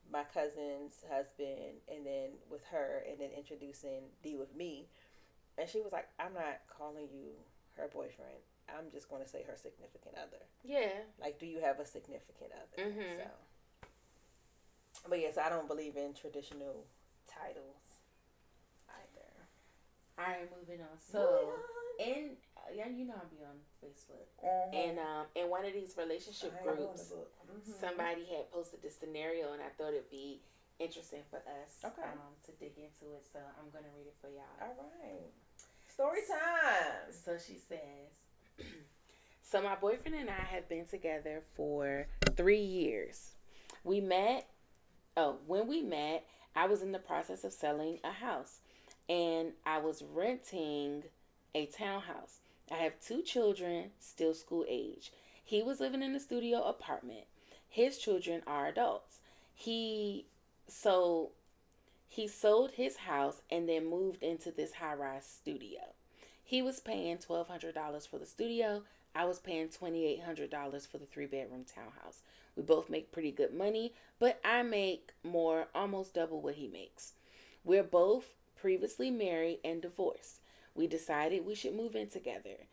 my cousin's husband, and then with her, and then introducing D with me. And she was like, I'm not calling you her boyfriend. I'm just going to say her significant other. Yeah. Like, do you have a significant other? Mm-hmm. So, but yes, I don't believe in traditional titles either. All right, moving on. So, you know I'll be on Facebook. Mm-hmm. And in one of these relationship groups, mm-hmm. somebody had posted this scenario, and I thought it'd be interesting for us to dig into it. So I'm going to read it for y'all. All right. Story time. So she says, so my boyfriend and I have been together for 3 years. When we met, I was in the process of selling a house, and I was renting a townhouse. I have 2 children, still school age. He was living in a studio apartment. His children are adults. He sold his house and then moved into this high-rise studio. He was paying $1,200 for the studio. I was paying $2,800 for the 3-bedroom townhouse. We both make pretty good money, but I make more, almost double what he makes. We're both previously married and divorced. We decided we should move in together.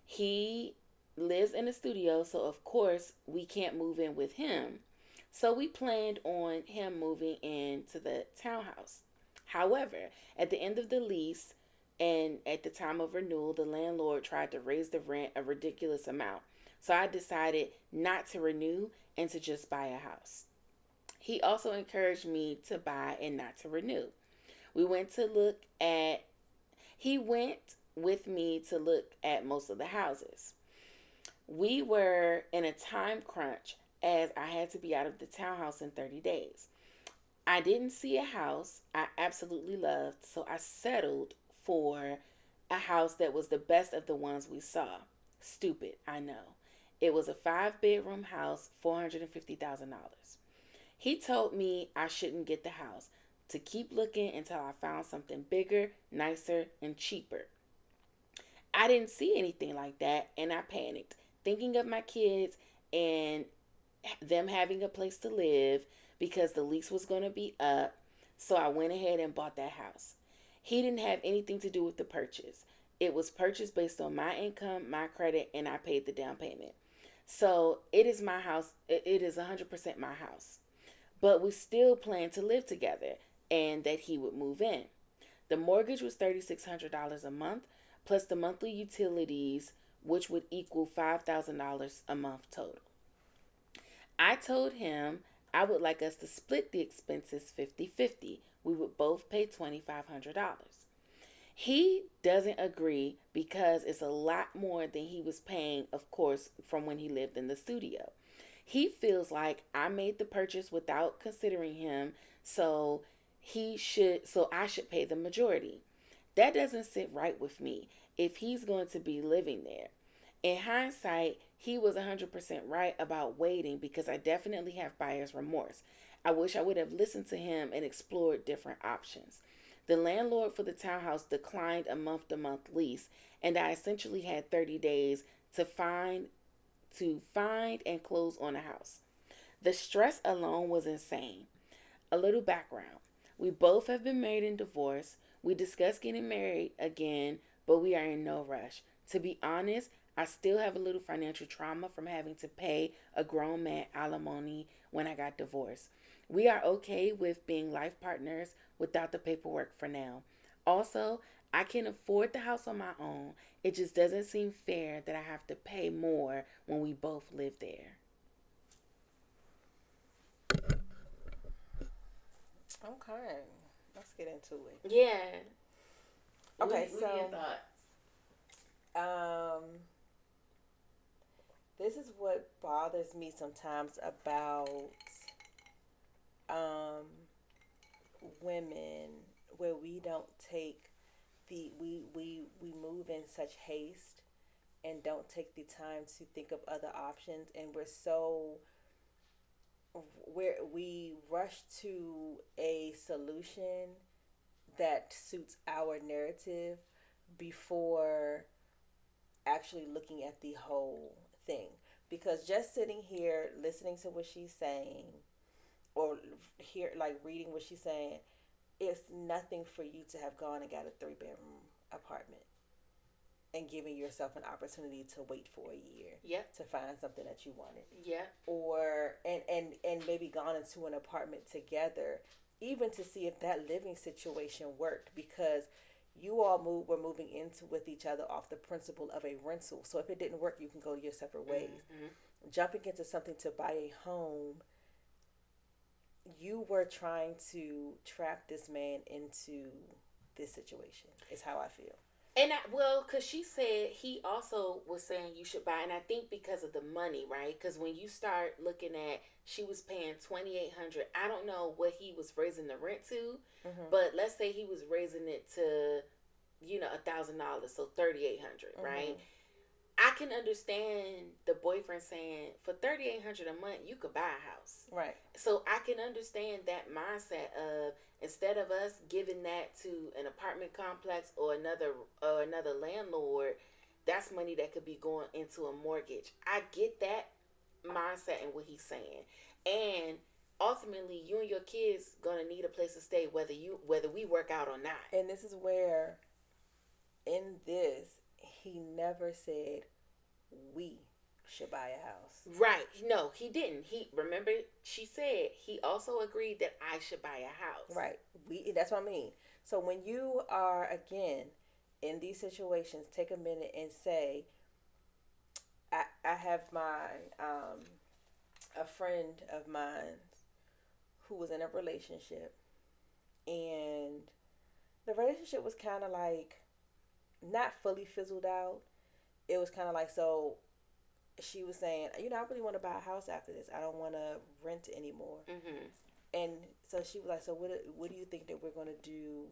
He lives in a studio, so of course we can't move in with him. So we planned on him moving into the townhouse. However, at the end of the lease and at the time of renewal, the landlord tried to raise the rent a ridiculous amount. So I decided not to renew and to just buy a house. He also encouraged me to buy and not to renew. He went with me to look at most of the houses. We were in a time crunch as I had to be out of the townhouse in 30 days. I didn't see a house I absolutely loved, so I settled for a house that was the best of the ones we saw. Stupid, I know. It was a 5-bedroom house, $450,000. He told me I shouldn't get the house, to keep looking until I found something bigger, nicer, and cheaper. I didn't see anything like that, and I panicked, thinking of my kids and them having a place to live because the lease was going to be up. So I went ahead and bought that house. He didn't have anything to do with the purchase. It was purchased based on my income, my credit, and I paid the down payment. So it is my house. It is 100% my house. But we still plan to live together and that he would move in. The mortgage was $3,600 a month, plus the monthly utilities, which would equal $5,000 a month total. I told him I would like us to split the expenses 50-50. We would both pay $2,500. He doesn't agree because it's a lot more than he was paying, of course, from when he lived in the studio. He feels like I made the purchase without considering him, so I should pay the majority. That doesn't sit right with me if he's going to be living there. In hindsight, he was 100% right about waiting because I definitely have buyer's remorse. I wish I would have listened to him and explored different options. The landlord for the townhouse declined a month-to-month lease, and I essentially had 30 days to find and close on a house. The stress alone was insane. A little background. We both have been married and divorced. We discussed getting married again, but we are in no rush. To be honest, I still have a little financial trauma from having to pay a grown man alimony when I got divorced. We are okay with being life partners without the paperwork for now. Also, I can afford the house on my own. It just doesn't seem fair that I have to pay more when we both live there. Okay, let's get into it. Yeah. Okay, what are your thoughts? Um, this is what bothers me sometimes about um women, where we don't take we move in such haste and don't take the time to think of other options, and we rush to a solution that suits our narrative before actually looking at the whole thing. Because just sitting here listening to what she's saying, or here like reading what she's saying, it's nothing for you to have gone and got a 3-bedroom apartment and giving yourself an opportunity to wait for a year, yep, to find something that you wanted, yep, or and maybe gone into an apartment together, even to see if that living situation worked, because you all were moving into with each other off the principle of a rental. So if it didn't work, you can go your separate ways. Mm-hmm. Jumping into something to buy a home, you were trying to trap this man into this situation, is how I feel. And because she said he also was saying you should buy, and I think because of the money, right? Because when you start looking at, she was paying $2,800. I don't know what he was raising the rent to, mm-hmm. but let's say he was raising it to, $1,000, so $3,800, mm-hmm. right? I can understand the boyfriend saying for $3,800 a month you could buy a house, right? So I can understand that mindset of, instead of us giving that to an apartment complex or another landlord, that's money that could be going into a mortgage. I get that mindset and what he's saying, and ultimately you and your kids gonna need a place to stay whether we work out or not. And this is where, in this, he never said we should buy a house. Right. No, he didn't. Remember she said he also agreed that I should buy a house. Right. That's what I mean. So when you are, again, in these situations, take a minute and say, I have a friend of mine who was in a relationship, and the relationship was kind of like not fully fizzled out. It was kind of like, so she was saying, I really want to buy a house after this. I don't want to rent anymore. Mm-hmm. And so she was like, so what do you think that we're going to do,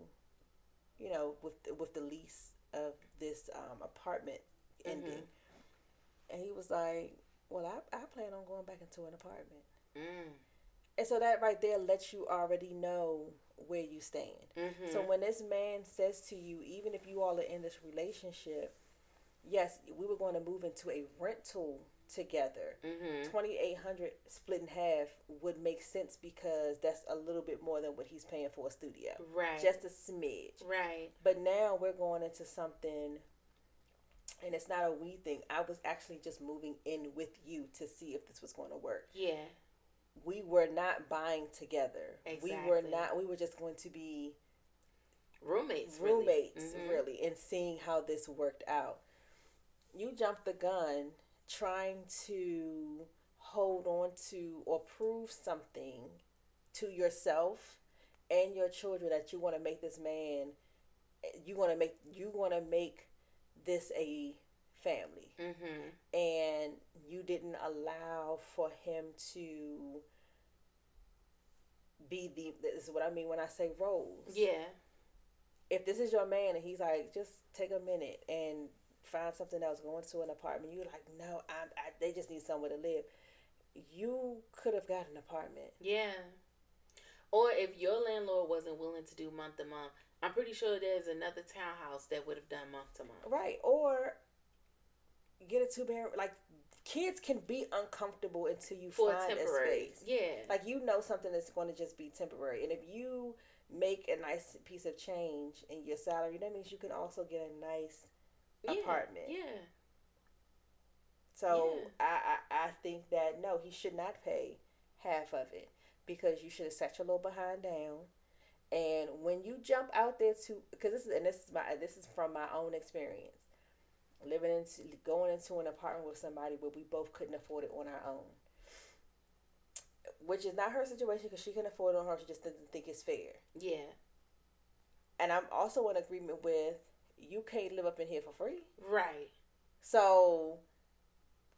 with the lease of this apartment ending? Mm-hmm. And he was like, well, I plan on going back into an apartment. Mm. And so that right there lets you already know where you stand. Mm-hmm. So when this man says to you, even if you all are in this relationship, yes, we were going to move into a rental together. Mm-hmm. $2,800 split in half would make sense, because that's a little bit more than what he's paying for a studio. Right. Just a smidge. Right. But now we're going into something, and it's not a we thing. I was actually just moving in with you to see if this was going to work. Yeah. We were not buying together. Exactly. We were just going to be roommates, really, mm-hmm. and seeing how this worked out. You jumped the gun trying to hold on to or prove something to yourself and your children that you want to make this man, you want to make this a family. Mm-hmm. And you didn't allow for him to be this is what I mean when I say roles. Yeah. If this is your man and he's like, just take a minute and find something else, go into an apartment, you're like, no, they just need somewhere to live. You could have got an apartment. Yeah. Or if your landlord wasn't willing to do month to month, I'm pretty sure there's another townhouse that would have done month to month. Right. Or get a 2 bedroom. Like, kids can be uncomfortable until you for find temporary. a space. Yeah. Like, something that's going to just be temporary. And if you make a nice piece of change in your salary, that means you can also get a nice apartment. Yeah. So I think that no, he should not pay half of it, because you should have set your little behind down. And when you jump out there to, because this is from my own experience, going into an apartment with somebody where we both couldn't afford it on our own, which is not her situation, because she can afford it on her. She just doesn't think it's fair. Yeah. And I'm also in agreement with, you can't live up in here for free. Right. So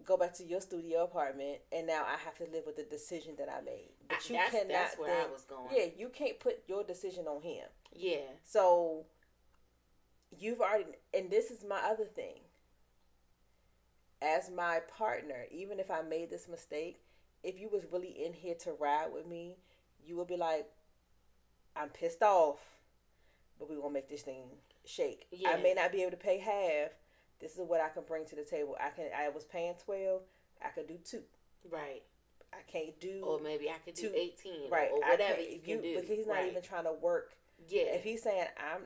go back to your studio apartment, and now I have to live with the decision that I made. But you cannot. That's where I was going. Yeah, you can't put your decision on him. Yeah. So you've already, and this is my other thing. As my partner, even if I made this mistake, if you was really in here to ride with me, you would be like, I'm pissed off, but we're gonna make this thing shake. Yeah. I may not be able to pay half. This is what I can bring to the table. I was paying 12. I could do 2. Right. I can't do. Or maybe I could do 18. Right. Or whatever you can do. Because he's not even trying to work. Yeah. If he's saying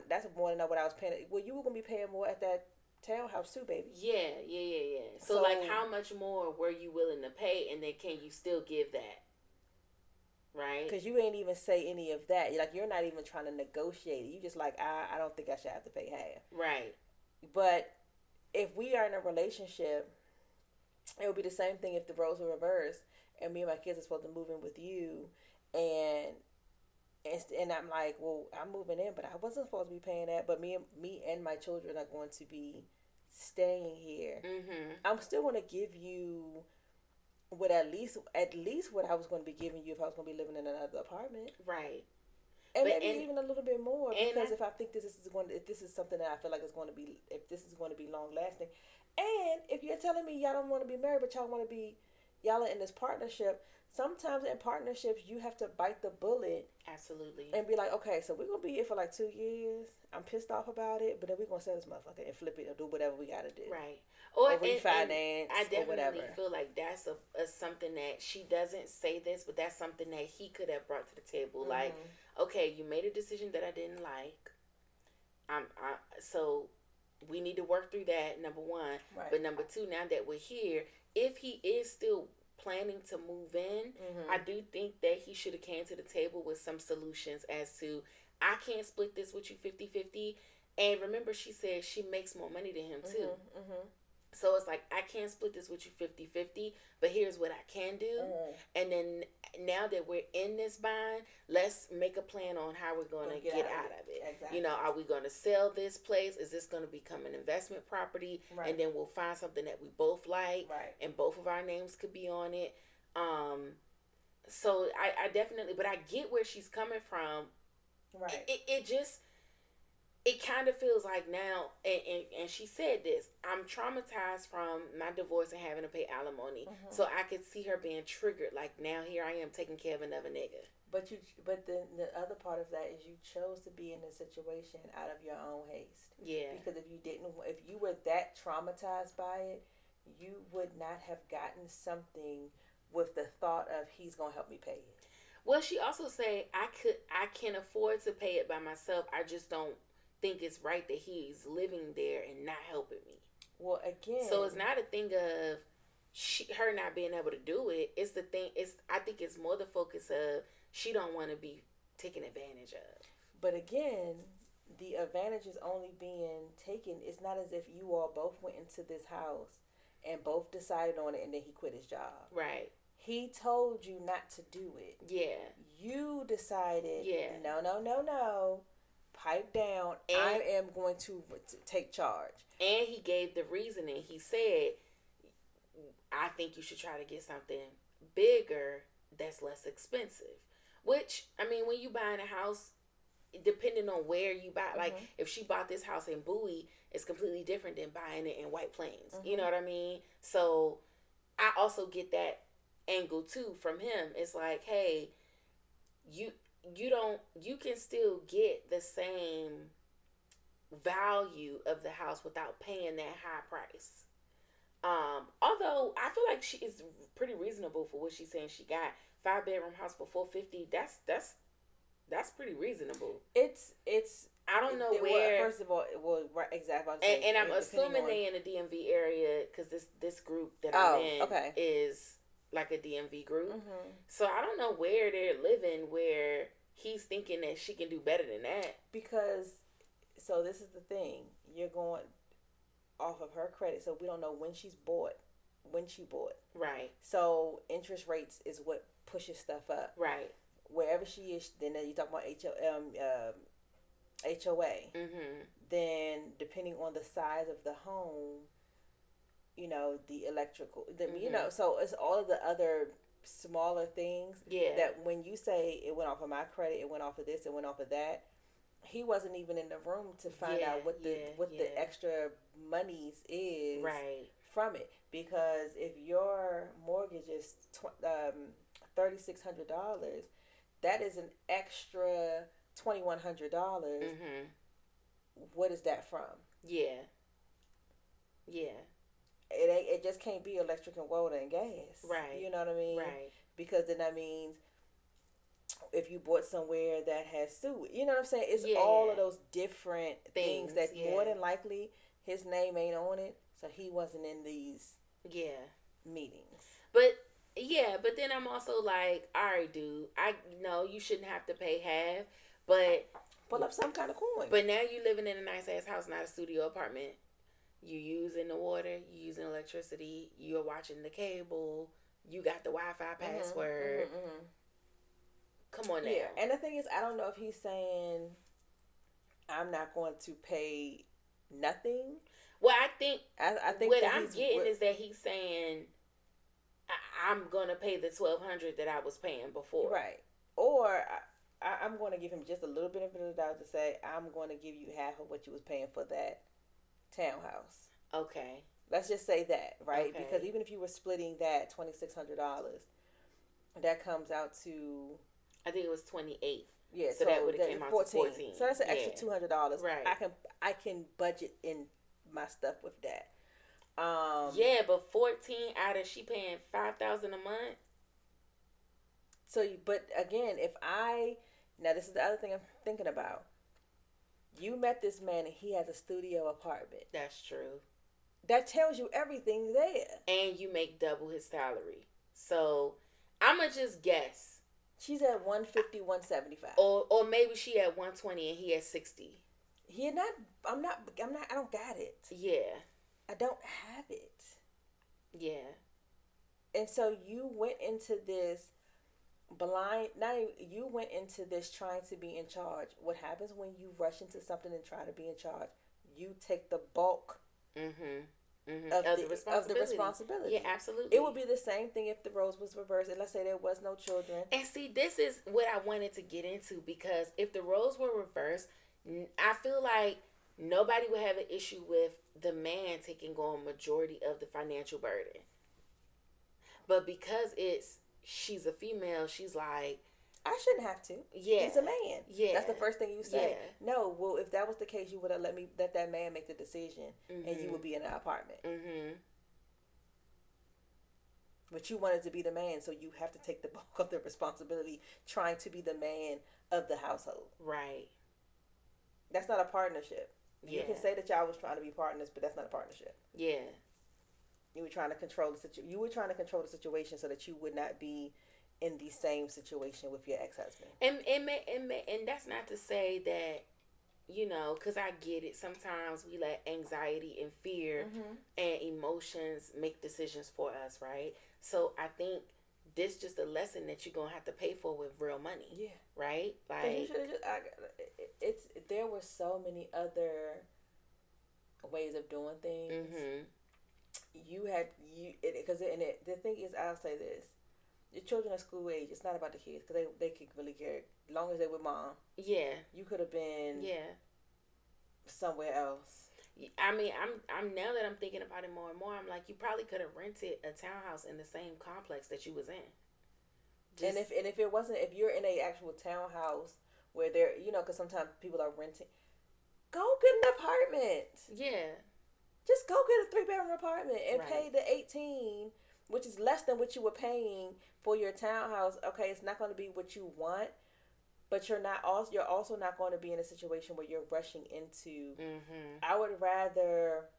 that's more than what I was paying. Well, you were gonna be paying more at that townhouse too, baby. Yeah. So like, how much more were you willing to pay, and then can you still give that? Right. Because you ain't even say any of that. You're not even trying to negotiate it. You just like, I don't think I should have to pay half. Right. But if we are in a relationship, it would be the same thing if the roles were reversed, and me and my kids are supposed to move in with you, and I'm like, well, I'm moving in, but I wasn't supposed to be paying that. But me and my children are going to be staying here. Mm-hmm. I'm still going to give you what at least what I was going to be giving you if I was going to be living in another apartment. Right. And maybe even a little bit more, because if I think this is something that I feel like is going to be, if this is going to be long lasting, and if you're telling me y'all don't want to be married, but y'all are in this partnership. Sometimes in partnerships you have to bite the bullet. Absolutely. And be like, okay, so we're gonna be here for like 2 years. I'm pissed off about it, but then we're gonna sell this motherfucker and flip it or do whatever we gotta do. Right. Or refinance. I definitely or feel like that's a something that she doesn't say this, but that's something that he could have brought to the table. Mm-hmm. Like, okay, you made a decision that I didn't like. So we need to work through that, number one. Right. But number two, now that we're here, if he is still planning to move in, I do think that he should have came to the table with some solutions as to, I can't split this with you 50-50. And remember, she said she makes more money than him too. So it's like, I can't split this with you 50-50, but here's what I can do. And then now that we're in this bind, let's make a plan on how we're going to get out of it. Exactly. Are we going to sell this place? Is this going to become an investment property? Right. And then we'll find something that we both like, right, and both of our names could be on it. So I definitely, but I get where she's coming from. Right. It kind of feels like now, and she said this, I'm traumatized from my divorce and having to pay alimony. So I could see her being triggered. Like, now here I am taking care of another nigga. But then the other part of that is you chose to be in this situation out of your own haste. Yeah. Because if you were that traumatized by it, you would not have gotten something with the thought of, he's gonna help me pay it. Well, she also said, I can afford to pay it by myself. I just don't think it's right that he's living there and not helping me. Well, again, so it's not a thing of her not being able to do it. It's the thing. I think it's more the focus of she don't want to be taken advantage of. But again, the advantage is only being taken. It's not as if you all both went into this house and both decided on it, and then he quit his job. Right. He told you not to do it. Yeah. You decided. Yeah. No. Pipe down. And I am going to take charge. And he gave the reasoning. He said, I think you should try to get something bigger that's less expensive. Which, I mean, when you buying a house, depending on where you buy, like if she bought this house in Bowie, it's completely different than buying it in White Plains. You know what I mean? So I also get that angle too from him. It's like, hey, you can still get the same value of the house without paying that high price. Although I feel like she is pretty reasonable for what she's saying she got. 5-bedroom house for $450. That's pretty reasonable. It's I don't know where. First of all, well, right, exactly. And I'm assuming they in the DMV area because this group that I'm in is like a DMV group. Mm-hmm. So I don't know where they're living where he's thinking that she can do better than that. Because, so this is the thing, you're going off of her credit, so we don't know when she bought. Right. So interest rates is what pushes stuff up. Right. Wherever she is, then you talk about HOA. Mm-hmm. Then depending on the size of the home, the electrical, mm-hmm. So it's all of the other smaller things. Yeah. That when you say it went off of my credit, it went off of this, it went off of that. He wasn't even in the room to find out what the extra monies is from it. Because if your mortgage is $3,600, that is an extra $2,100. Mm-hmm. What is that from? Yeah. It just can't be electric and water and gas. Right. You know what I mean? Right. Because then that means if you bought somewhere that has sewage, you know what I'm saying? It's all of those different things that more than likely his name ain't on it, so he wasn't in these meetings. But then I'm also like, all right, dude, I know you shouldn't have to pay half, but pull up some kind of coin. But now you living in a nice ass house, not a studio apartment. You using the water, you using electricity, you're watching the cable, you got the Wi-Fi password. Mm-hmm, mm-hmm. Come on now. Yeah, and the thing is, I don't know if he's saying I'm not going to pay nothing. Well, I think what I'm getting is that he's saying I'm gonna pay the $1,200 that I was paying before, right? Or I'm going to give him just a little bit of the doubt to say I'm going to give you half of what you was paying for that townhouse. Okay. Let's just say that, right? Okay. Because even if you were splitting that $2,600, that comes out to, I think it was $28. Yeah, so that would have came out to $14. So that's an extra $200. Right. I can budget in my stuff with that. Yeah, but 14 out of she paying $5,000 a month. So, but again, now this is the other thing I'm thinking about. You met this man and he has a studio apartment. That's true. That tells you everything there. And you make double his salary. So, I'ma just guess. She's at 150, 175. Or maybe she at 120 and he at 60. I don't got it. Yeah. I don't have it. Yeah. And so you went into this blind. Now you went into this trying to be in charge. What happens when you rush into something and try to be in charge? You take the bulk of the responsibility. Yeah, absolutely. It would be the same thing if the roles was reversed. And let's say there was no children. And see, this is what I wanted to get into, because if the roles were reversed, I feel like nobody would have an issue with the man taking on majority of the financial burden. But because she's a female, she's like, I shouldn't have to. Yeah. He's a man. Yeah. That's the first thing you say. Yeah. No, well, if that was the case, you would have let that man make the decision, and you would be in an apartment. Mm-hmm. But you wanted to be the man, so you have to take the bulk of the responsibility trying to be the man of the household. Right. That's not a partnership. Yeah. You can say that y'all was trying to be partners, but that's not a partnership. Yeah. You were trying to control the situation. You were trying to control the situation so that you would not be in the same situation with your ex-husband. And that's not to say that, because I get it. Sometimes we let anxiety and fear and emotions make decisions for us, right? So I think this just a lesson that you're gonna have to pay for with real money. Yeah. Right? Like, there were so many other ways of doing things. Mm-hmm. The thing is, I'll say this: your children are school age. It's not about the kids, because they can really care as long as they're with mom. Yeah. You could have been somewhere else. I mean, I'm now that I'm thinking about it more and more, I'm like, you probably could have rented a townhouse in the same complex that you was in. And if it wasn't, if you're in a actual townhouse where they're, because sometimes people are renting, go get an apartment. Yeah. just go get a 3-bedroom apartment and Right. pay the 18, which is less than what you were paying for your townhouse. Okay, it's not going to be what you want, but you're also not going to be in a situation where you're rushing into. Mm-hmm. I would rather,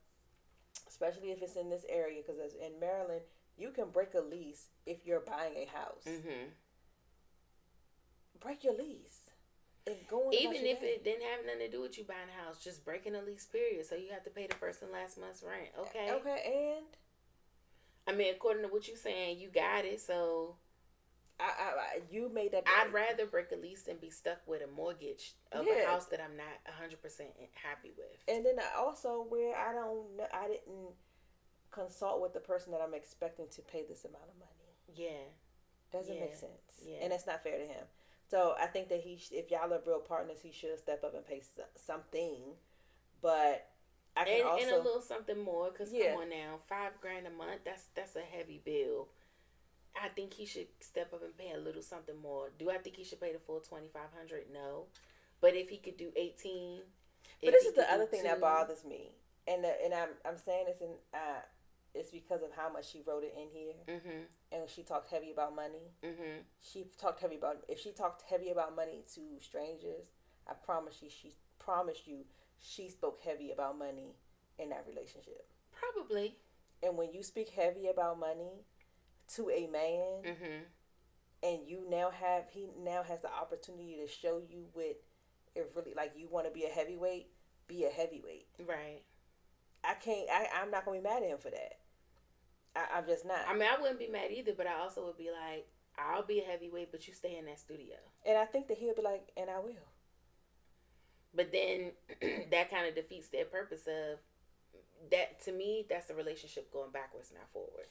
especially if it's in this area, because in Maryland, you can break a lease if you're buying a house. Mm-hmm. Break your lease. And go even if it didn't have nothing to do with you buying a house, just breaking a lease period, so you have to pay the first and last month's rent. Okay. Okay, and I mean, according to what you're saying, you got it. So you made that. I'd rather break a lease than be stuck with a mortgage of a house that I'm not 100% happy with. And then also where I didn't consult with the person that I'm expecting to pay this amount of money. Yeah. Doesn't make sense. Yeah. And it's not fair to him. So I think that if y'all are real partners, he should step up and pay something. But I can also and a little something more, because come on now, $5,000 a month, that's a heavy bill. I think he should step up and pay a little something more. Do I think he should pay the full $2,500? No, but if he could do 18. But this is the other thing that bothers me, and I'm saying this it's because of how much she wrote it in here, and she talked heavy about money. She talked heavy about if she talked heavy about money to strangers. I promise you, she spoke heavy about money in that relationship. Probably. And when you speak heavy about money to a man, and he now has the opportunity to show you if really like you want to be a heavyweight, be a heavyweight. Right. I'm not gonna be mad at him for that. I'm just not. I mean, I wouldn't be mad either, but I also would be like, I'll be a heavyweight, but you stay in that studio. And I think that he'll be like, and I will. But then that kind of defeats their purpose of that. To me, that's the relationship going backwards, not forward.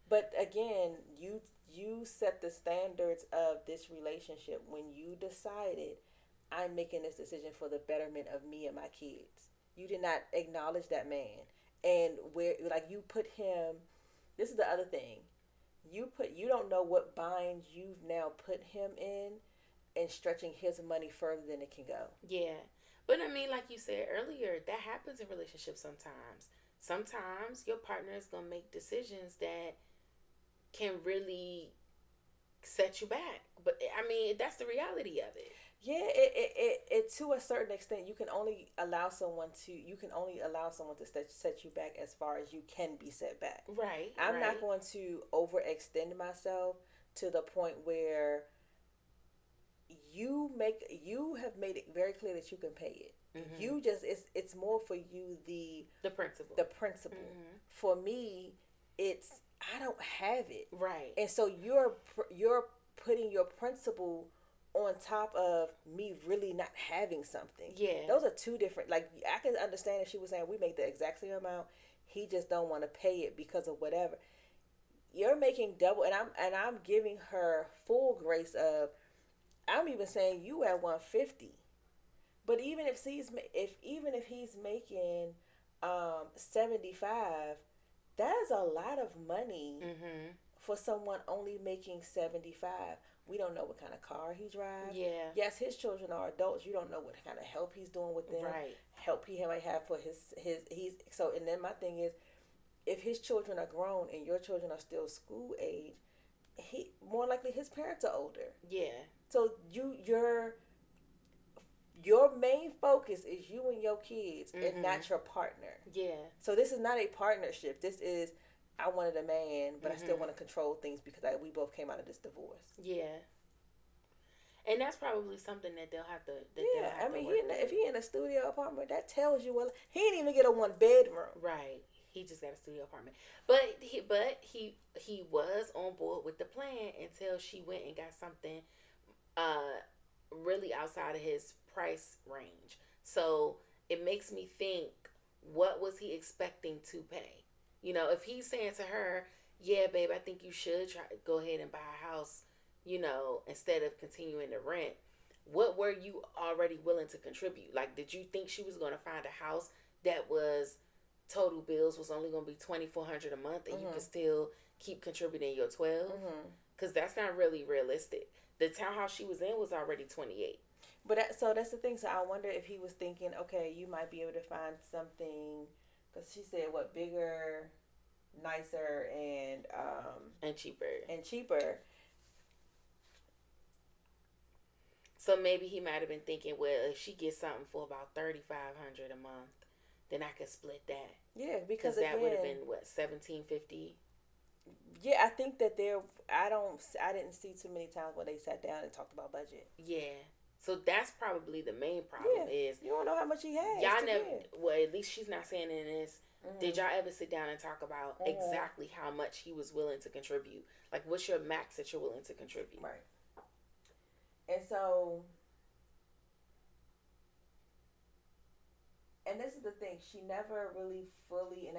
But again, you set the standards of this relationship when you decided, I'm making this decision for the betterment of me and my kids. You did not acknowledge that man. And where you put him, this is the other thing. You don't know what bind you've now put him in, and stretching his money further than it can go. Yeah. But I mean, like you said earlier, that happens in relationships sometimes. Sometimes your partner is going to make decisions that can really set you back. But I mean, that's the reality of it. Yeah, it to a certain extent, you can only allow someone to set you back as far as you can be set back. Right. I'm not going to overextend myself to the point where you have made it very clear that you can pay it. You just it's more for you the principle. For me, it's I don't have it. Right. And so you're putting your principle on top of me really not having something. Yeah. Those are two different, like, I can understand if she was saying we make the exact same amount, he just don't want to pay it because of whatever. You're making double, and I'm giving her full grace of, I'm even saying you at 150. But even if he's making 75, that is a lot of money for someone only making 75. We don't know what kind of car he drives. Yeah. Yes, his children are adults. You don't know what kind of help he's doing with them. Right. Help he might have for and then my thing is, if his children are grown and your children are still school age, he more likely his parents are older. Yeah. So your main focus is you and your kids and not your partner. Yeah. So this is not a partnership. This is, I wanted a man, but I still want to control things because we both came out of this divorce. Yeah. And that's probably something that they'll have to. If he in a studio apartment, that tells you, well, he didn't even get a 1-bedroom. Right. He just got a studio apartment. But he was on board with the plan until she went and got something really outside of his price range. So it makes me think, what was he expecting to pay? You know, if he's saying to her, yeah, babe, I think you should go ahead and buy a house, instead of continuing to rent, what were you already willing to contribute? Like, did you think she was going to find a house that was total bills was only going to be $2,400 a month and you could still keep contributing your $12? Because that's not really realistic. The townhouse she was in was already $28,000. But so that's the thing. So I wonder if he was thinking, okay, you might be able to find something Because she said, what, bigger, nicer, and cheaper. And cheaper. So maybe he might have been thinking, well, if she gets something for about $3,500 a month, then I could split that. Yeah, because that would have been what, $1,750. Yeah, I think that I didn't see too many times where they sat down and talked about budget. Yeah. So that's probably the main problem is you don't know how much he has. Y'all never. Well, at least she's not saying in this. Mm-hmm. Did y'all ever sit down and talk about exactly how much he was willing to contribute? Like, what's your max that you're willing to contribute? Right. And so, and this is the thing, she never really fully,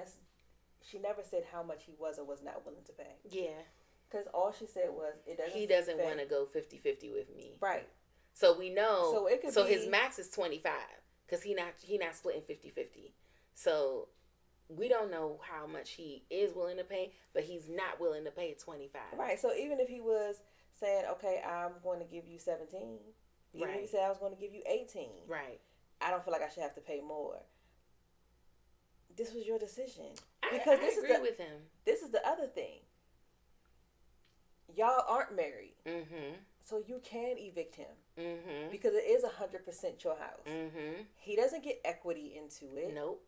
she never said how much he was or was not willing to pay. Yeah. Because all she said was, he doesn't want to go 50-50 with me. Right. So we know. So it could be. His max is 25 because he not splitting 50-50. So we don't know how much he is willing to pay, but he's not willing to pay 25. Right. So even if he was saying, okay, I'm going to give you 17. Even if he said I was going to give you 18. Right. I don't feel like I should have to pay more. This was your decision. Because I agree with him. This is the other thing. Y'all aren't married. Mm-hmm. So you can evict him. Mm-hmm. Because it is 100% your house. Mm-hmm. He doesn't get equity into it. Nope.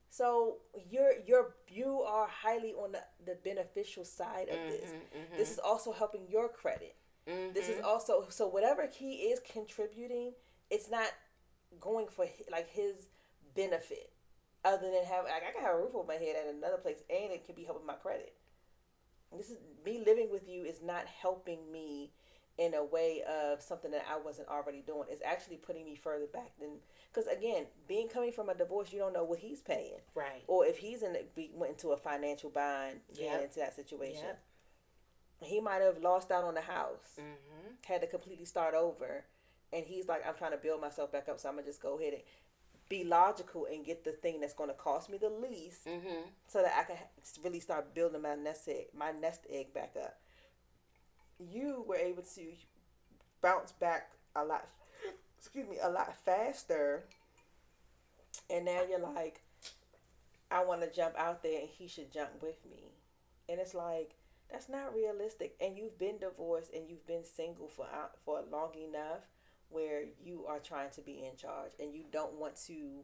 So you are highly on the beneficial side of this. Mm-hmm. This is also helping your credit. Mm-hmm. This is also, so whatever he is contributing, it's not going for like his benefit. Other than I can have a roof over my head at another place, and it could be helping my credit. This is me living with you is not helping me in a way of something that I wasn't already doing. It's actually putting me further back than, because again, coming from a divorce, you don't know what he's paying, right? Or if he's went into a financial bind, into that situation. Yep. He might have lost out on the house, had to completely start over, and he's like, I'm trying to build myself back up, so I'm gonna just go ahead and be logical and get the thing that's going to cost me the least, so that I can really start building my nest egg back up. You were able to bounce back a lot faster, and now you're like, I want to jump out there and he should jump with me. And it's like, that's not realistic. And you've been divorced and you've been single for long enough where you are trying to be in charge and you don't want to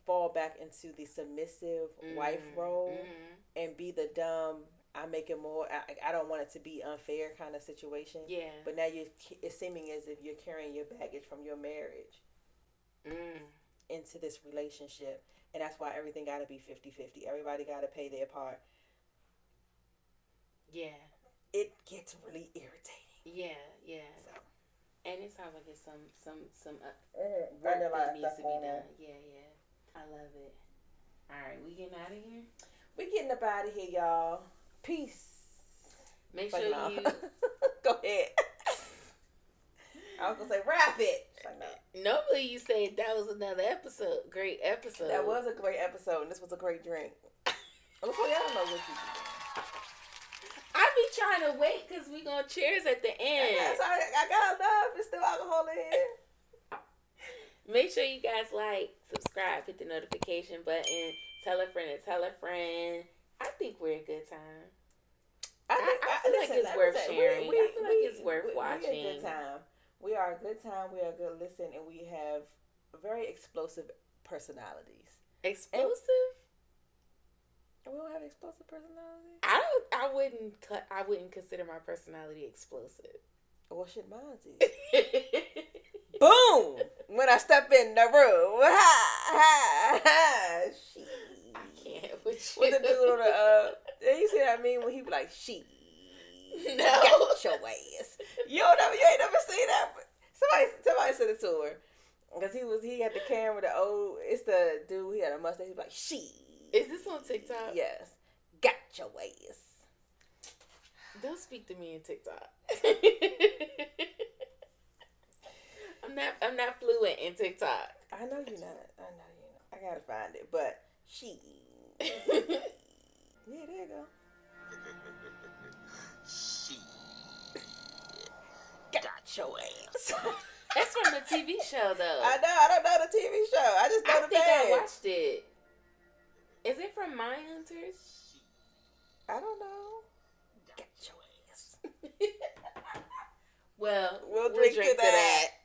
fall back into the submissive wife role and be the dumb, I'm making more, I don't want it to be unfair kind of situation. Yeah. But now it's seeming as if you're carrying your baggage from your marriage into this relationship. And that's why everything got to be 50-50. Everybody got to pay their part. Yeah. It gets really irritating. Yeah. So. And it sounds like it's some work that needs to be done. Yeah. I love it. All right, we getting out of here? We getting up out of here, y'all. Peace. Make sure you... Go ahead. I was going to say, wrap it. Like, no. Normally you say that was another episode. Great episode. That was a great episode, and this was a great drink. LaToya, I don't know what you do. I be trying to wait because we going to cheers at the end. I got enough. There's still alcohol in here. Make sure you guys like, subscribe, hit the notification button, tell a friend. I think we're a good time. I feel like it's worth sharing. I feel like it's worth watching. We're a good time. We are a good time. We are a good listen, and we have very explosive personalities. Explosive? We don't have explosive personalities. I wouldn't consider my personality explosive. Well, shit, mine is. Boom! When I step in the room, she. I can't with you. With the dude on the you see what I mean when he be like, she. No. Got your ass. You ain't never seen that. Somebody said it to her. Because he had the camera, it's the dude, he had a mustache, he was like, she. Is this on TikTok? Yes. Got your ass. Don't speak to me in TikTok. I'm not fluent in TikTok. I know you're not. I gotta find it, but she. Yeah, there you go. She got your ass. That's from the TV show, though. I know. I don't know the TV show. I just know the band. I think I watched it. Is it from My Hunters? I don't know. Get your ass. Well, we'll drink to that.